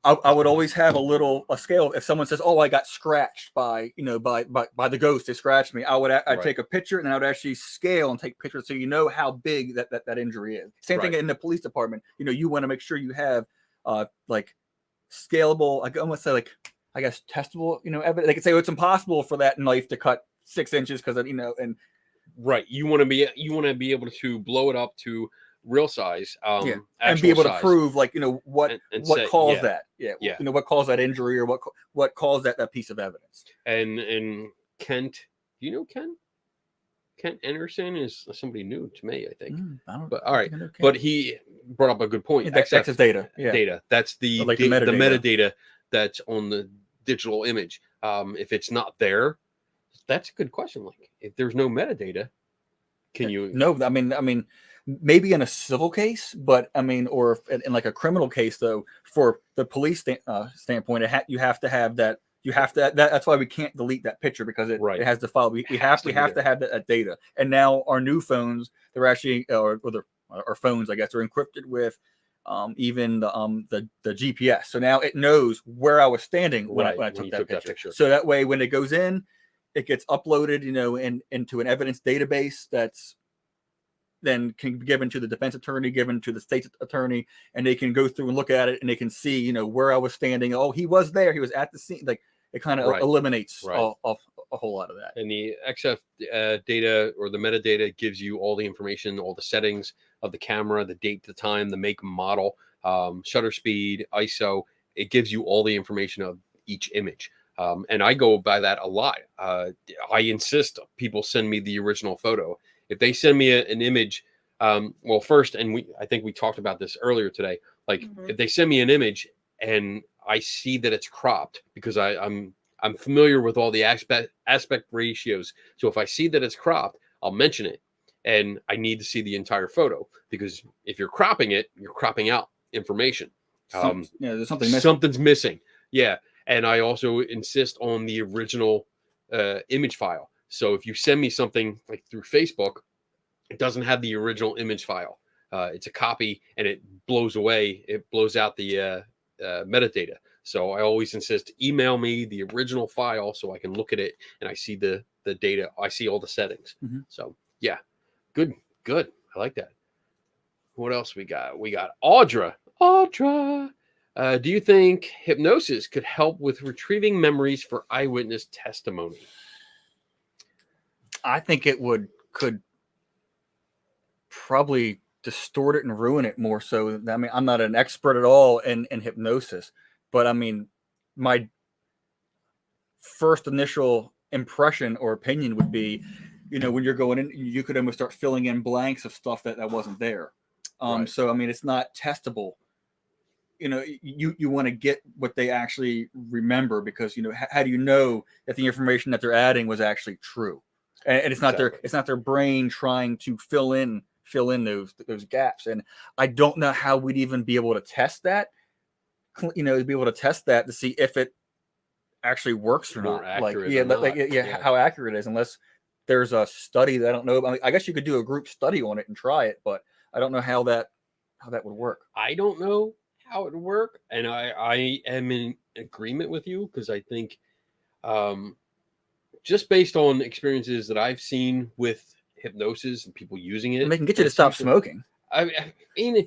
I would always have a scale. If someone says, "Oh, I got scratched by the ghost, they scratched me," I'd take a picture and I would actually scale and take pictures so you know how big that injury is. Same thing in the police department. You want to make sure you have like scalable. I almost say I guess testable. Evidence. They could say, "Oh, it's impossible for that knife to cut 6 inches because and." Right. You want to be able to blow it up to real size, and be able to prove what say, caused that, what caused that injury or what caused that piece of evidence. And Kent, do you know Kent Anderson is somebody new to me, I think. But all right, but he brought up a good point. That's his data. Data. That's the metadata that's on the digital image. If it's not there, that's a good question. Like, if there's no metadata, can you? No, I mean, maybe in a civil case, but or in like a criminal case, though, for the police standpoint, you have to have that. That's why we can't delete that picture because it has the file. We have to have that data. And now our new phones, they're actually, or our phones, I guess, are encrypted with even the GPS. So now it knows where I was standing when I took that picture. So that way, when it goes in, it gets uploaded, into an evidence database that's then can be given to the defense attorney, given to the state's attorney, and they can go through and look at it, and they can see, where I was standing. Oh, he was there. He was at the scene. Like it kind of eliminates a whole lot of that. And the XF data or the metadata gives you all the information, all the settings of the camera, the date, the time, the make, model, shutter speed, ISO. It gives you all the information of each image. And I go by that a lot. I insist people send me the original photo. If they send me an image, well, first, and I think we talked about this earlier today. Like, if they send me an image and I see that it's cropped, because I'm familiar with all the aspect ratios. So if I see that it's cropped, I'll mention it, and I need to see the entire photo, because if you're cropping it, you're cropping out information. There's something missing. Something's missing. Yeah, and I also insist on the original image file. So if you send me something like through Facebook, it doesn't have the original image file. It's a copy, and it blows away. It blows out the metadata. So I always insist, email me the original file so I can look at it and I see the data. I see all the settings. Mhm. So yeah, good. I like that. What else we got? We got Audra. Do you think hypnosis could help with retrieving memories for eyewitness testimony? I think it could probably distort it and ruin it more so. I mean, I'm not an expert at all in hypnosis, but I mean, my first initial impression or opinion would be, when you're going in, you could almost start filling in blanks of stuff that wasn't there. Right. So I mean, it's not testable. You want to get what they actually remember, because how do you know that the information that they're adding was actually true? And it's not their brain trying to fill in those gaps. And I don't know how we'd even be able to test that. To be able to test that to see if it actually works or More not. accurate Like, or not. yeah, how accurate it is, unless there's a study that I don't know. I mean, I guess you could do a group study on it and try it, but I don't know how that would work. I don't know how it would work, and I am in agreement with you, because I think just based on experiences that I've seen with hypnosis and people using it, And they can get you to stop smoking. I mean,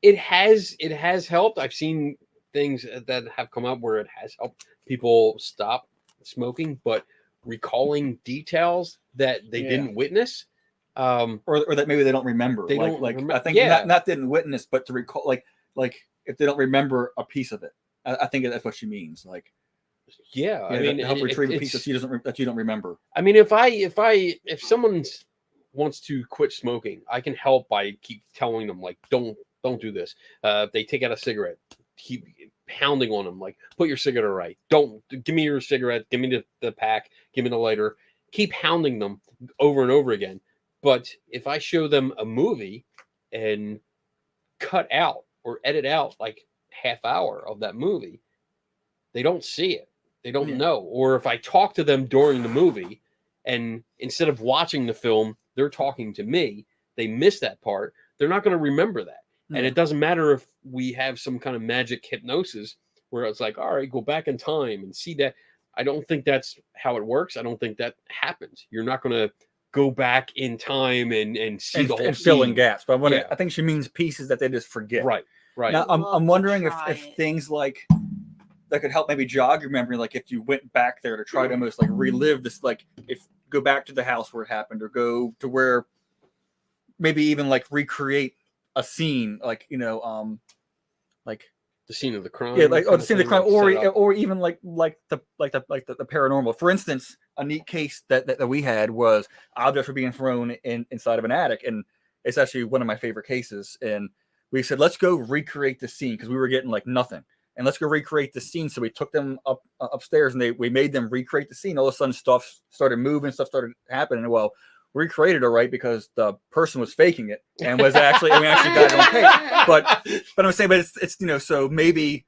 it has helped. I've seen things that have come up where it has helped people stop smoking, but recalling details that they didn't witness, or that maybe they don't remember. They don't don't I think not didn't witness, but to recall, like if they don't remember a piece of it. I think that's what she means. Like, I mean, to help retrieve a piece that you don't remember. I mean, if someone wants to quit smoking, I can help by keep telling them, like, don't do this. If they take out a cigarette, keep pounding on them, like, put your cigarette right. Don't give me your cigarette. Give me the pack. Give me the lighter. Keep hounding them over and over again. But if I show them a movie and cut out or edit out like half hour of that movie, they don't see it. They don't know. Or if I talk to them during the movie and instead of watching the film, they're talking to me, they miss that part. They're not going to remember that. And it doesn't matter if we have some kind of magic hypnosis where it's like, all right, go back in time and see that. I don't think that's how it works. I don't think that happens. You're not going to go back in time and see the whole and fill in scene. gaps. But I think she means pieces that they just forget. Right. Now I'm wondering if things like that could help maybe jog your memory, like if you went back there to try to almost like relive this, like if go back to the house where it happened, or go to where maybe even like recreate a scene, like like the scene of the crime. Yeah, like the scene of the crime, or even like the paranormal. For instance, a neat case that we had was objects were being thrown inside of an attic, and it's actually one of my favorite cases. And we said, let's go recreate the scene, because we were getting like nothing, and let's go recreate the scene. So we took them upstairs, and we made them recreate the scene. All of a sudden, stuff started moving, stuff started happening. Well, we recreated it right because the person was faking it and was actually got it on tape. But I'm saying, it's so maybe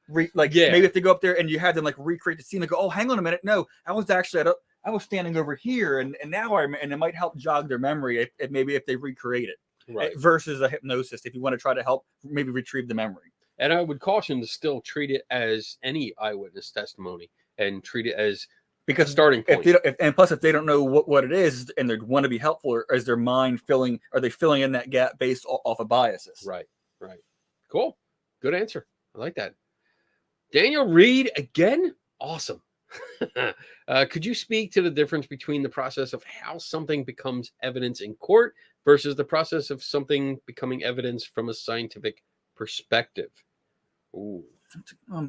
maybe if they go up there and you had them like recreate the scene, they go, oh, hang on a minute, no, I was actually I was standing over here, and now and it might help jog their memory if maybe if they recreate it, right? Versus a hypnosis, if you want to try to help maybe retrieve the memory. And I would caution to still treat it as any eyewitness testimony and treat it as because starting point. And plus, if they don't know what it is and they want to be helpful, or is their mind are they filling in that gap based off of biases? Right. Cool. Good answer. I like that. Daniel Reed again. Awesome. Could you speak to the difference between the process of how something becomes evidence in court versus the process of something becoming evidence from a scientific perspective? Ooh.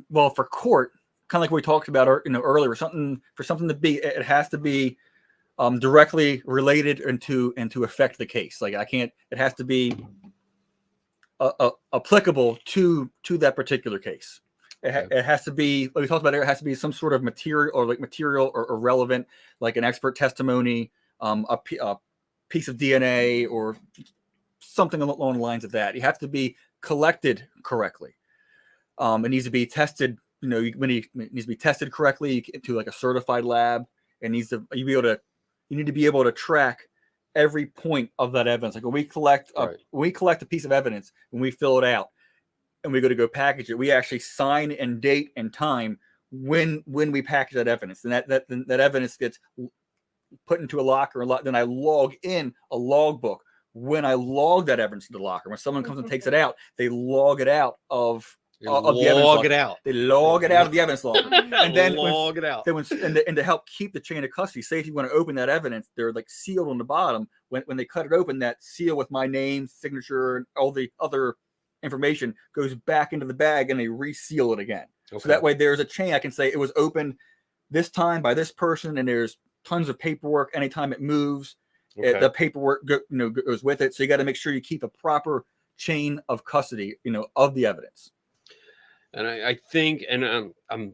Well, for court, kind of like we talked about earlier, for something to be, it has to be directly related and to affect the case. Like it has to be applicable to that particular case. It has to be, like we talked about, it has to be some sort of material or relevant, like an expert testimony, a piece of DNA or something along the lines of that. You have to be collected correctly. It needs to be tested. When it needs to be tested correctly to like a certified lab. It needs to you need to be able to track every point of that evidence. Like when we collect a piece of evidence, when we fill it out, and we go to go package it, we actually sign and date and time when we package that evidence, and that evidence gets put into a locker. Then I log in a logbook when I log that evidence to the locker. When someone comes and takes it out, they log it out of the evidence log. They log it out of the evidence log, and then log it out. And to help keep the chain of custody, say if you want to open that evidence, they're like sealed on the bottom. When they cut it open, that seal with my name, signature, and all the other information goes back into the bag, and they reseal it again. Okay. So that way there's a chain. I can say it was opened this time by this person, and there's tons of paperwork. Anytime it moves, the paperwork goes with it. So you got to make sure you keep a proper chain of custody, of the evidence. And I think, and I'm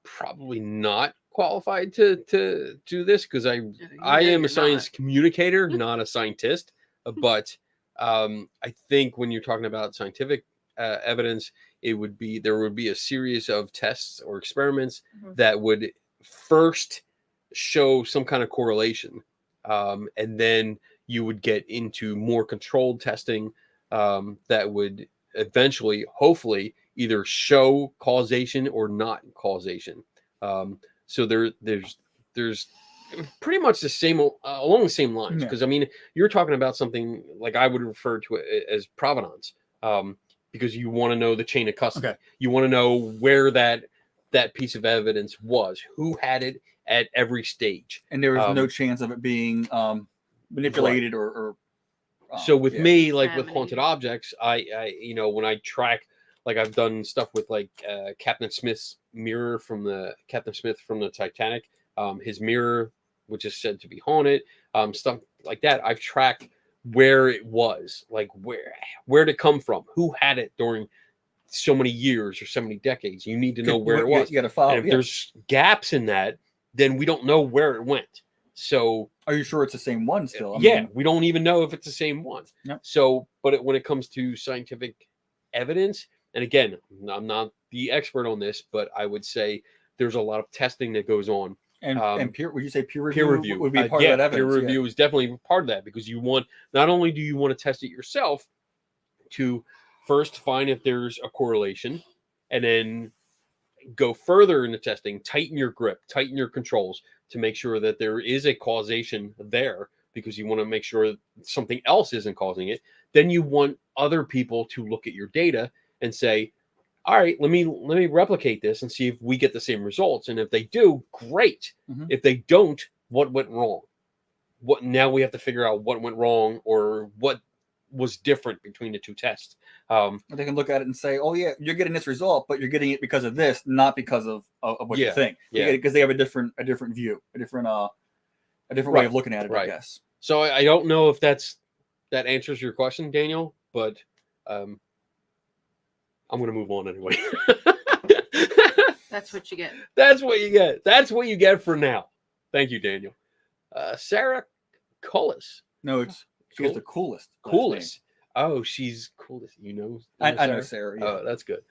probably not qualified to do this because I am a science communicator, not a scientist. But I think when you're talking about scientific evidence, there would be a series of tests or experiments that would first show some kind of correlation, and then you would get into more controlled testing that would eventually, hopefully, either show causation or not causation. So there's pretty much the same along the same lines, because I mean, you're talking about something like I would refer to it as provenance, because you want to know the chain of custody. Okay. You want to know where that piece of evidence was, who had it at every stage, and there was no chance of it being manipulated or so with me, like with haunted objects, I when I track, like I've done stuff with like Captain Smith's mirror from the Titanic, his mirror, which is said to be haunted, stuff like that. I've tracked where it was, like where it come from, who had it during so many years or so many decades. You need to know where it was. You got to follow. And if there's gaps in that, then we don't know where it went. So are you sure it's the same one still? We don't even know if it's the same one. Yep. So, but when it comes to scientific evidence, and again, I'm not the expert on this, but I would say there's a lot of testing that goes on. And would you say peer review would be part of that evidence? Peer review is definitely part of that, because not only do you want to test it yourself to first find if there's a correlation, and then go further into testing, tighten your grip, tighten your controls to make sure that there is a causation there, because you want to make sure something else isn't causing it. Then you want other people to look at your data and say, all right, let me replicate this and see if we get the same results. And if they do, great. Mm-hmm. If they don't, what went wrong? Now we have to figure out what went wrong, or what was different between the two tests. They can look at it and say, oh yeah, you're getting this result, but you're getting it because of this, not because of what you think. Yeah, because they have a different view, a different way of looking at it, I guess. So I don't know if that answers your question, Daniel, but I'm going to move on anyway. That's what you get. That's what you get. That's what you get for now. Thank you, Daniel. Sarah Cullis. No, she's the coolest. Coolest. Oh, she's coolest. You know I know Sarah. Yeah. Oh, that's good.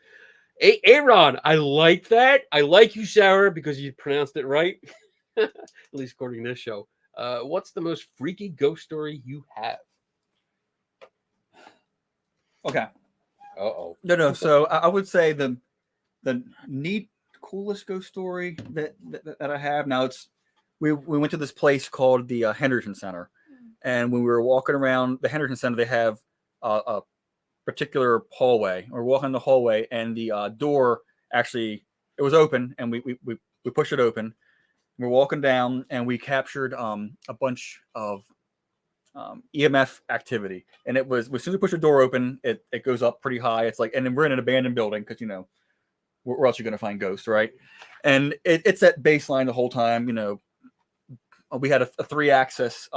Aaron, I like that. I like you, Sarah, because you pronounced it right. At least according to this show. What's the most freaky ghost story you have? Okay. Uh-oh. No. So I would say the coolest ghost story that I have. Now we went to this place called the Henderson Center, and when we were walking around the Henderson Center, they have a particular hallway. We're walking the hallway, and the door actually it was open, and we pushed it open. We're walking down, and we captured a bunch of EMF activity, and it was as soon as we push the door open, it goes up pretty high. It's like, and then we're in an abandoned building, because where else are you going to find ghosts, right? And it's at baseline the whole time. We had a 3-axis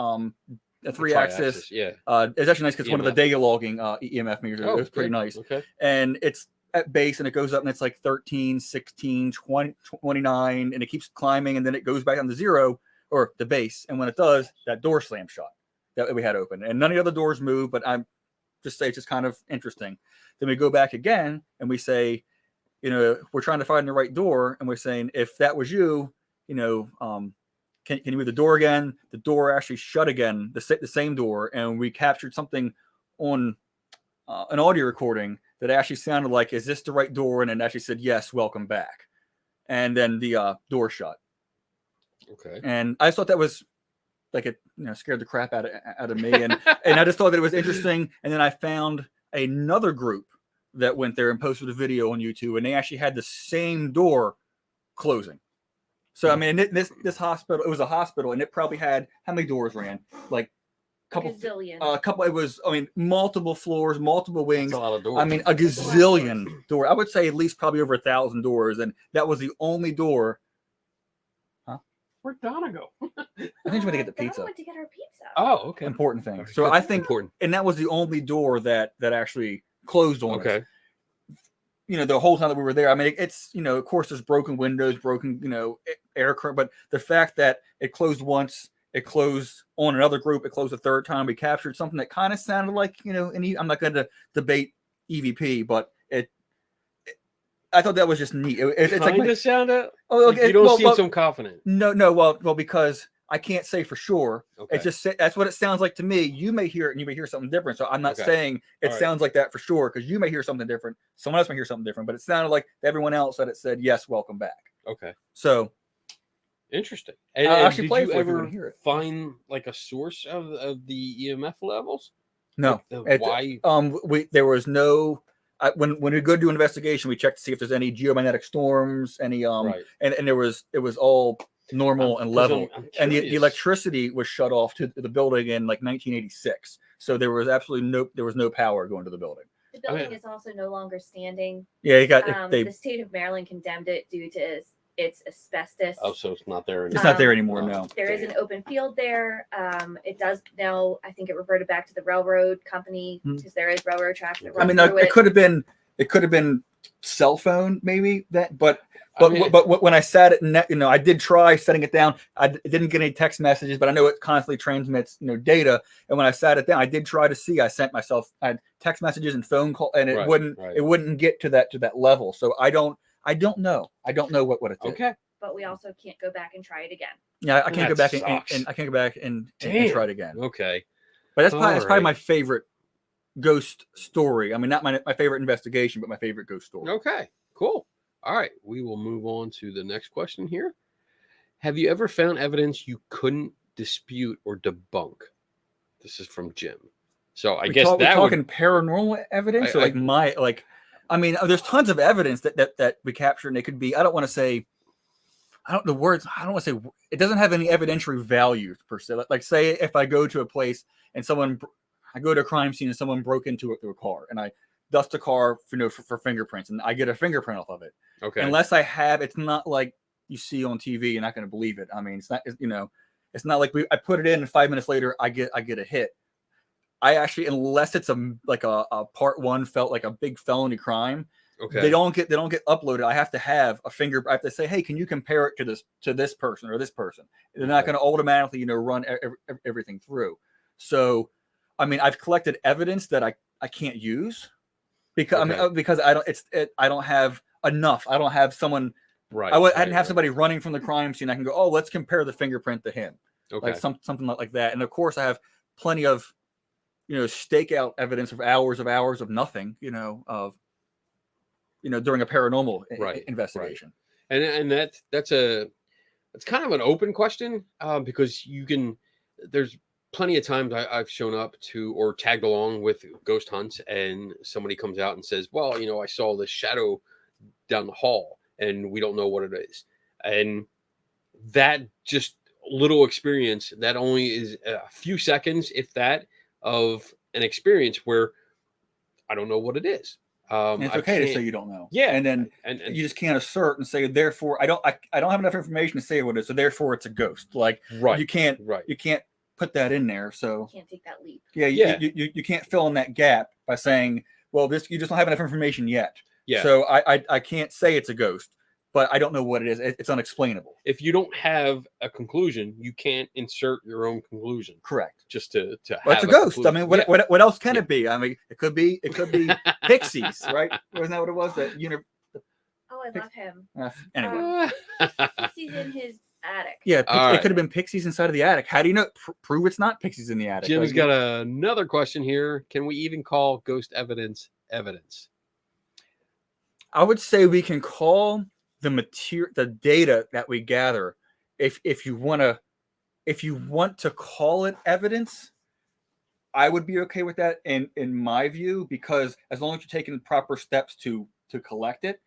yeah. It's actually nice because it's one of the data logging EMF meters. It was pretty nice. Okay. And it's at base, and it goes up, and it's like 13, 16, 20, 29, and it keeps climbing, and then it goes back down to 0, or the base. And when it does, that door slams shut that we had open, and none of the other doors move, but I'm just say it's just kind of interesting. Then we go back again, and we say, we're trying to find the right door, and we're saying, if that was you, can you move the door again? The door actually shut again, the same door, and we captured something on an audio recording that actually sounded like, is this the right door? And it actually said, yes, welcome back. And then the door shut. Okay. And I thought that was like, it scared the crap out of me. And I just thought that it was interesting. And then I found another group that went there and posted a video on YouTube, and they actually had the same door closing. So I mean, this hospital, it was a hospital, and it probably had, how many doors ran? Like a couple. It was, I mean, multiple floors, multiple wings. That's a lot of doors. I mean, a gazillion doors. I would say at least probably over 1,000 doors, and that was the only door. Where'd Donna go? I think she went to get the pizza. Donna went to get her pizza. Oh, okay. Important thing. So I think, and that was the only door that actually closed on us. The whole time that we were there. I mean, it's, of course, there's broken windows, broken, air current, but the fact that it closed once, it closed on another group, it closed a third time, we captured something that kind of sounded like, I'm not going to debate EVP, but I thought that was just neat. It's like my sounded. Oh, you don't seem so confident. No. Well, because I can't say for sure. Okay. It's just, that's what it sounds like to me. You may hear it and you may hear something different. So I'm not saying it sounds like that for sure, because you may hear something different. Someone else may hear something different, but it sounded like everyone else that it said, yes, welcome back. Okay. So interesting. And actually, did you ever find like a source of the EMF levels? No. Like why? There was no. When we go do an investigation, we check to see if there's any geomagnetic storms, any and it was all normal and level. And the electricity was shut off to the building in like 1986. So there was absolutely no power going to the building. The building is also no longer standing. Yeah, you got the state of Maryland condemned it due to its asbestos. Oh, so it's not there anymore. It's not there anymore. No. There is an open field there. It does now. I think it reverted back to the railroad company because there is railroad tracks that run. I mean, it could have been cell phone maybe but when I sat it, I did try setting it down. I didn't get any text messages, but I know it constantly transmits data. And when I sat it down, I did try to see. I sent myself, I had text messages and phone call, and it wouldn't get to that level. So I don't know. I don't know what it did. Okay. But we also can't go back and try it again. Yeah, I can't go back and I can't go back and try it again. Okay. But that's probably my favorite ghost story. I mean, not my favorite investigation, but my favorite ghost story. Okay, cool. All right, we will move on to the next question here. Have you ever found evidence you couldn't dispute or debunk? This is from Jim. So I guess we're talking paranormal evidence, or I mean, there's tons of evidence that we capture, and it could be. I don't want to say. I don't want to say it doesn't have any evidentiary value per se. Like say if I go to a place and I go to a crime scene and someone broke into a car, and I dust a car for fingerprints, and I get a fingerprint off of it. Okay. Unless I have, it's not like you see on TV. You're not going to believe it. I mean, it's not. It's not like I put it in and 5 minutes later I get a hit. I actually, unless it's a part one felt like a big felony crime. Okay. They don't get uploaded. I have to have a I have to say, hey, can you compare it to this person or this person? They're not going to automatically, run everything through. So, I mean, I've collected evidence that I can't use because because I don't have enough. I don't have someone. Right. I didn't have somebody running from the crime scene. I can go, oh, let's compare the fingerprint to him. Okay. Like something like that. And of course, I have plenty of stakeout evidence of hours of nothing. During a paranormal investigation. Right. And that's kind of an open question because there's plenty of times I've shown up to or tagged along with ghost hunts, and somebody comes out and says, well, I saw this shadow down the hall and we don't know what it is. And that just little experience that only is a few seconds, if that, of an experience where I don't know what it is. And it's okay to say you don't know. Yeah. And then you just can't assert and say, therefore, I don't have enough information to say what it is, so therefore it's a ghost. Like you can't put that in there. So you can't take that leap. Yeah. You can't fill in that gap by saying, well, you just don't have enough information yet. Yeah. So I can't say it's a ghost, but I don't know what it is. It's unexplainable. If you don't have a conclusion, you can't insert your own conclusion. Correct. Just to have it's a ghost. Conclusion. I mean, what else can it be? I mean, it could be pixies, right? Wasn't that what it was? Oh, I love him. Anyway, pixies in his attic. Yeah, it could have been pixies inside of the attic. How do you know? Prove it's not pixies in the attic. Jim's got another question here. Can we even call ghost evidence evidence? I would say we can call the data that we gather, if you want to call it evidence, I would be okay with that in my view, because as long as you're taking the proper steps to collect it,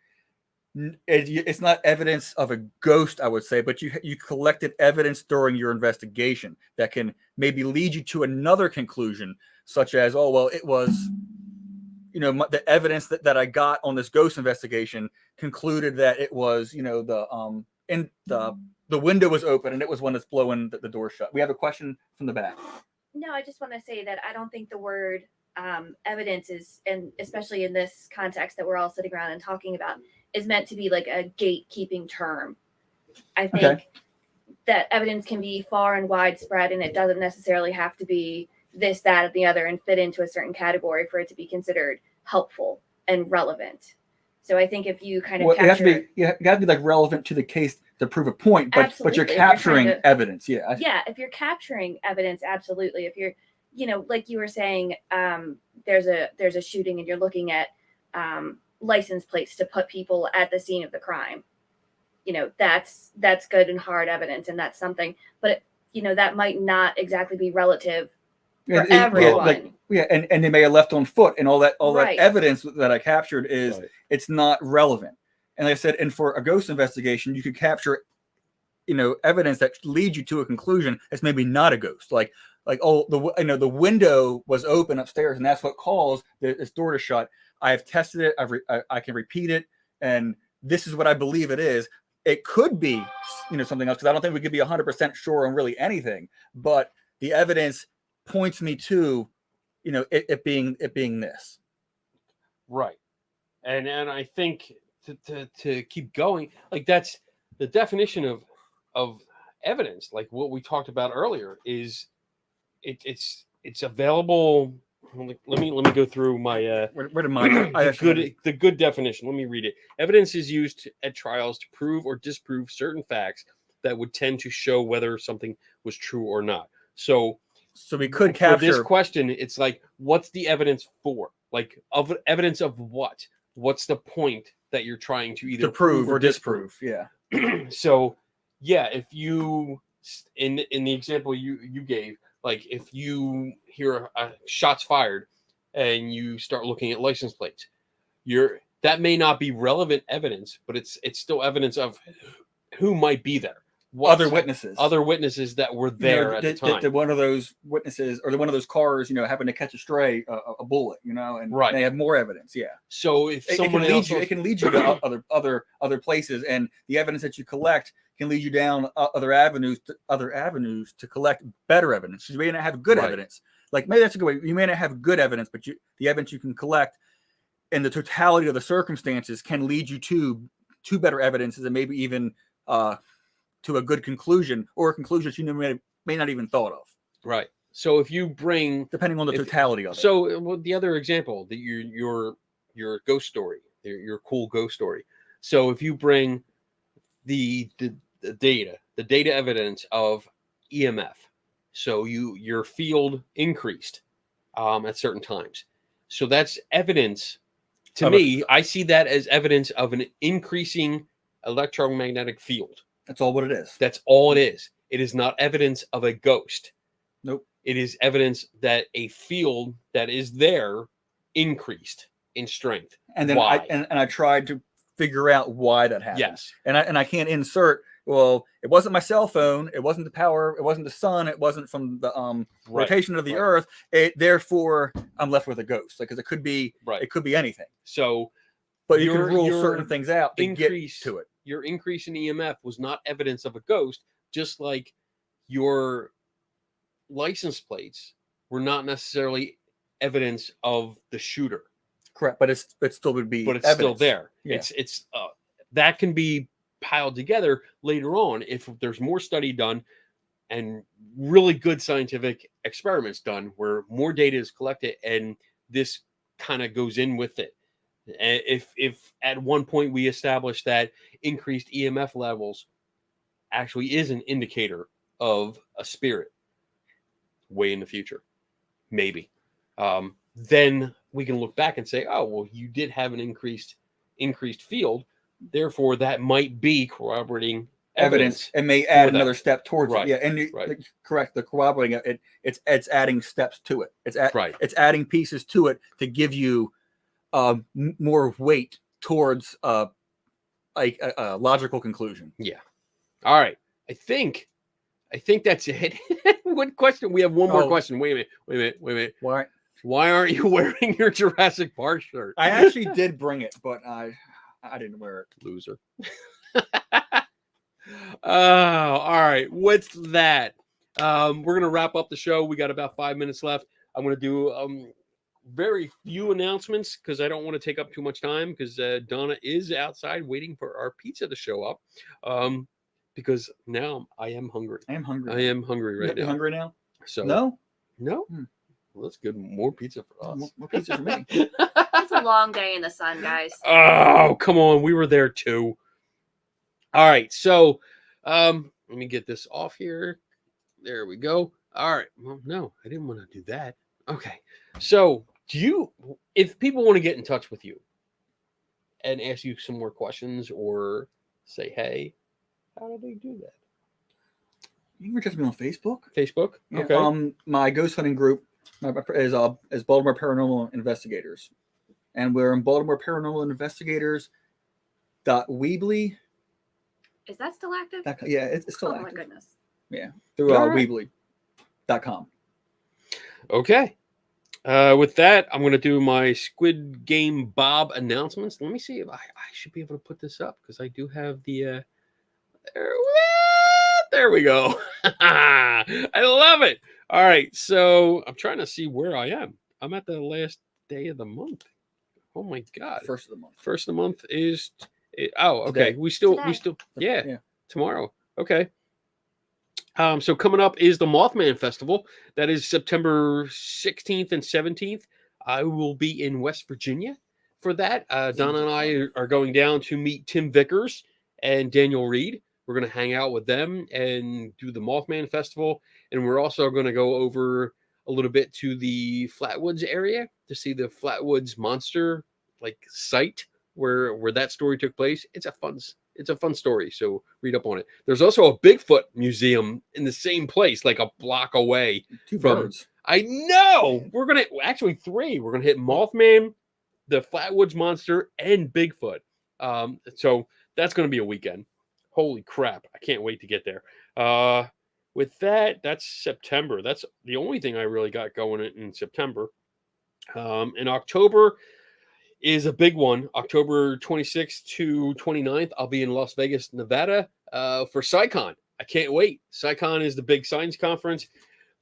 it's not evidence of a ghost, I would say, but you collected evidence during your investigation that can maybe lead you to another conclusion, such as, oh, well, it was, the evidence that I got on this ghost investigation concluded that it was, the window was open and it was one that's blowing the door shut. We have a question from the back. No, I just want to say that I don't think the word evidence is, and especially in this context that we're all sitting around and talking about, is meant to be like a gatekeeping term. I think that evidence can be far and widespread, and it doesn't necessarily have to be this, that, and the other and fit into a certain category for it to be considered helpful and relevant. So I think if you kind of capture, you got to be like relevant to the case to prove a point, but you're capturing evidence. Yeah. Yeah. If you're capturing evidence, absolutely. If you're, like you were saying, there's a shooting and you're looking at license plates to put people at the scene of the crime. That's good and hard evidence, and that's something. But that might not exactly be relative for everyone. And they may have left on foot, and all that Right. evidence that I captured is Right. It's not relevant. And like I said, and for a ghost investigation, you could capture, evidence that leads you to a conclusion that's maybe not a ghost. Like the window was open upstairs, and that's what caused this door to shut. I have tested it. I can repeat it, and this is what I believe it is. It could be, something else, because I don't think we could be 100% sure on really anything. But the evidence points me to, it being this. Right. And I think to keep going, like that's the definition of evidence. Like what we talked about earlier is it's available. Let me go through my Where did mine go? the good definition. Let me read it. Evidence is used at trials to prove or disprove certain facts that would tend to show whether something was true or not. So we could capture for this question. It's like, what's the evidence for? Like, of evidence of what? What's the point that you're trying to either prove or disprove? Yeah. So, yeah, if you in the example you gave, like if you hear shots fired and you start looking at license plates, that may not be relevant evidence, but it's still evidence of who might be there. Other witnesses that were there at the time. That one of those witnesses or one of those cars, happened to catch a stray, a bullet, and right. They have more evidence. Yeah. So if someone it can lead you to other places, and the evidence that you collect can lead you down other avenues to collect better evidence. You may not have good evidence. Like maybe that's a good way. You may not have good evidence, but the evidence you can collect and the totality of the circumstances can lead you to better evidences, and maybe even to a good conclusion, or a conclusion that you may not even thought of. Right. So if you bring, depending on the totality of it. So the other example, that your ghost story, your cool ghost story. So if you bring the data evidence of EMF, so your field increased at certain times. So that's evidence to me. I see that as evidence of an increasing electromagnetic field. That's all what it is. That's all it is. It is not evidence of a ghost. Nope. It is evidence that a field that is there increased in strength. And then I tried to figure out why that happened. Yes. And I can't insert, well, it wasn't my cell phone, it wasn't the power, it wasn't the sun, it wasn't from the rotation of the earth. Therefore, I'm left with a ghost. Because it could be it could be anything. So, but you can rule certain things out to get to it. Your increase in EMF was not evidence of a ghost, just like your license plates were not necessarily evidence of the shooter. Correct, but it still would be. But it's evidence. still there. Yeah. It's that can be piled together later on if there's more study done and really good scientific experiments done where more data is collected, and this kind of goes in with it. If at one point we established that increased EMF levels actually is an indicator of a spirit way in the future, maybe, then we can look back and say, oh, well, you did have an increased increased field. Therefore, that might be corroborating evidence and may add that. another step towards Right, it. Yeah, and correct. The corroborating it's adding steps to it. It's adding pieces to it to give you more weight towards a logical conclusion. Yeah. All right. I think that's it. What question? We have one more question. Wait a minute. Why aren't you wearing your Jurassic Park shirt? I actually did bring it, but I didn't wear it. Loser. Oh, all right. What's that? We're gonna wrap up the show. We got about 5 minutes left. I'm gonna do very few announcements because I don't want to take up too much time because Donna is outside waiting for our pizza to show up. Because now I am hungry. I am hungry. I am hungry right now. You hungry now? So no. Well, that's good. More pizza for us. More pizza for me. It's a long day in the sun, guys. Oh, come on. We were there too. All right. So let me get this off here. There we go. All right. Well, no, I didn't want to do that. Okay. So if people want to get in touch with you and ask you some more questions or say, hey, how do they do that? You can reach out to me on Facebook. Facebook? Yeah, Okay. My ghost hunting group is Baltimore Paranormal Investigators. And we're in Baltimore Paranormal Investigators.weebly. Is that still active? Yeah, it's still active. Oh my goodness. Yeah, through Weebly.com. Okay. With that, I'm going to do my Squid Game Bob announcements. Let me see if I should be able to put this up because I do have the... there we go. I love it. All right. So I'm trying to see where I am. I'm at the last day of the month. Oh my God. First of the month. First of the month is... okay. Today. Yeah. Tomorrow. Okay. So coming up is the Mothman Festival. That is September 16th and 17th. I will be in West Virginia for that. Donna and I are going down to meet Tim Vickers and Daniel Reed. We're going to hang out with them and do the Mothman Festival. And we're also going to go over a little bit to the Flatwoods area to see the Flatwoods monster site where that story took place. It's a fun story. So read up on it. There's also a Bigfoot museum in the same place, like a block away. Two birds. I know. We're going to actually 3. We're going to hit Mothman, the Flatwoods monster, and Bigfoot. So that's going to be a weekend. Holy crap. I can't wait to get there. With that, that's September. That's the only thing I really got going in September. In October is a big one. October 26th to 29th, I'll be in Las Vegas, Nevada for SciCon. I can't wait. SciCon is the big science conference.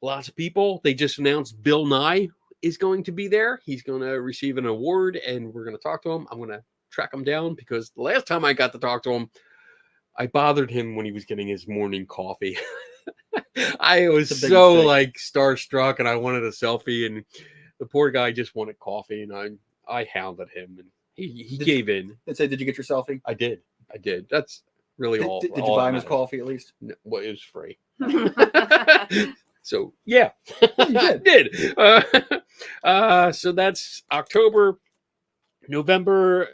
Lots of people. They just announced Bill Nye is going to be there. He's going to receive an award, and we're going to talk to him. I'm going to track him down because the last time I got to talk to him, I bothered him when he was getting his morning coffee. I was so starstruck, and I wanted a selfie, and the poor guy just wanted coffee, and I hounded him, and he gave in. Did you get your selfie? I did. That's really all. Did you buy him his coffee at least? No, well, it was free. So yeah, you did. So that's October. November,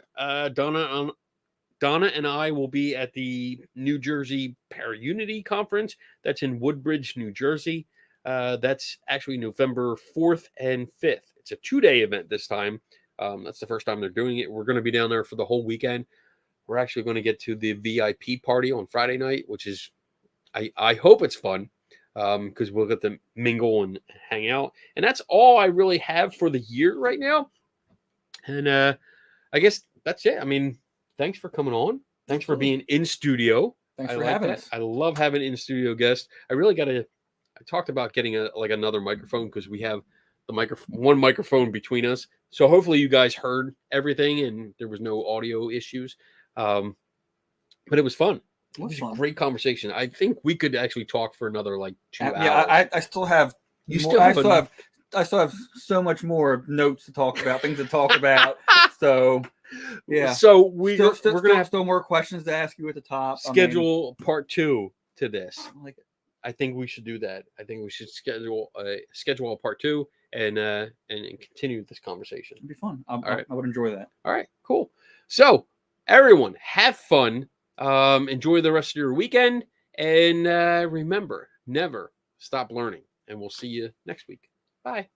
Donna and I will be at the New Jersey Para-Unity Conference. That's in Woodbridge, New Jersey. That's actually November 4th and 5th. It's a 2-day event this time. That's the first time they're doing it. We're going to be down there for the whole weekend. We're actually going to get to the VIP party on Friday night, which is, I hope it's fun because we'll get to mingle and hang out. And that's all I really have for the year right now. And I guess that's it. I mean, thanks for coming on. Thanks for being in studio. Thanks for having us. I love having in studio guests. I talked about getting another microphone because we have one microphone between us. So hopefully you guys heard everything and there was no audio issues. But it was fun. It was a great conversation. I think we could actually talk for another 2 hours. Yeah, I still have. I still have so much more notes to talk about, things to talk about. So, yeah. So we're gonna have still more questions to ask you at the top. Schedule part 2 to this. I think we should do that. I think we should schedule a part 2 and continue this conversation. It'd be fun. I would enjoy that. All right, cool. So everyone, have fun. Enjoy the rest of your weekend. And remember, never stop learning. And we'll see you next week. Bye.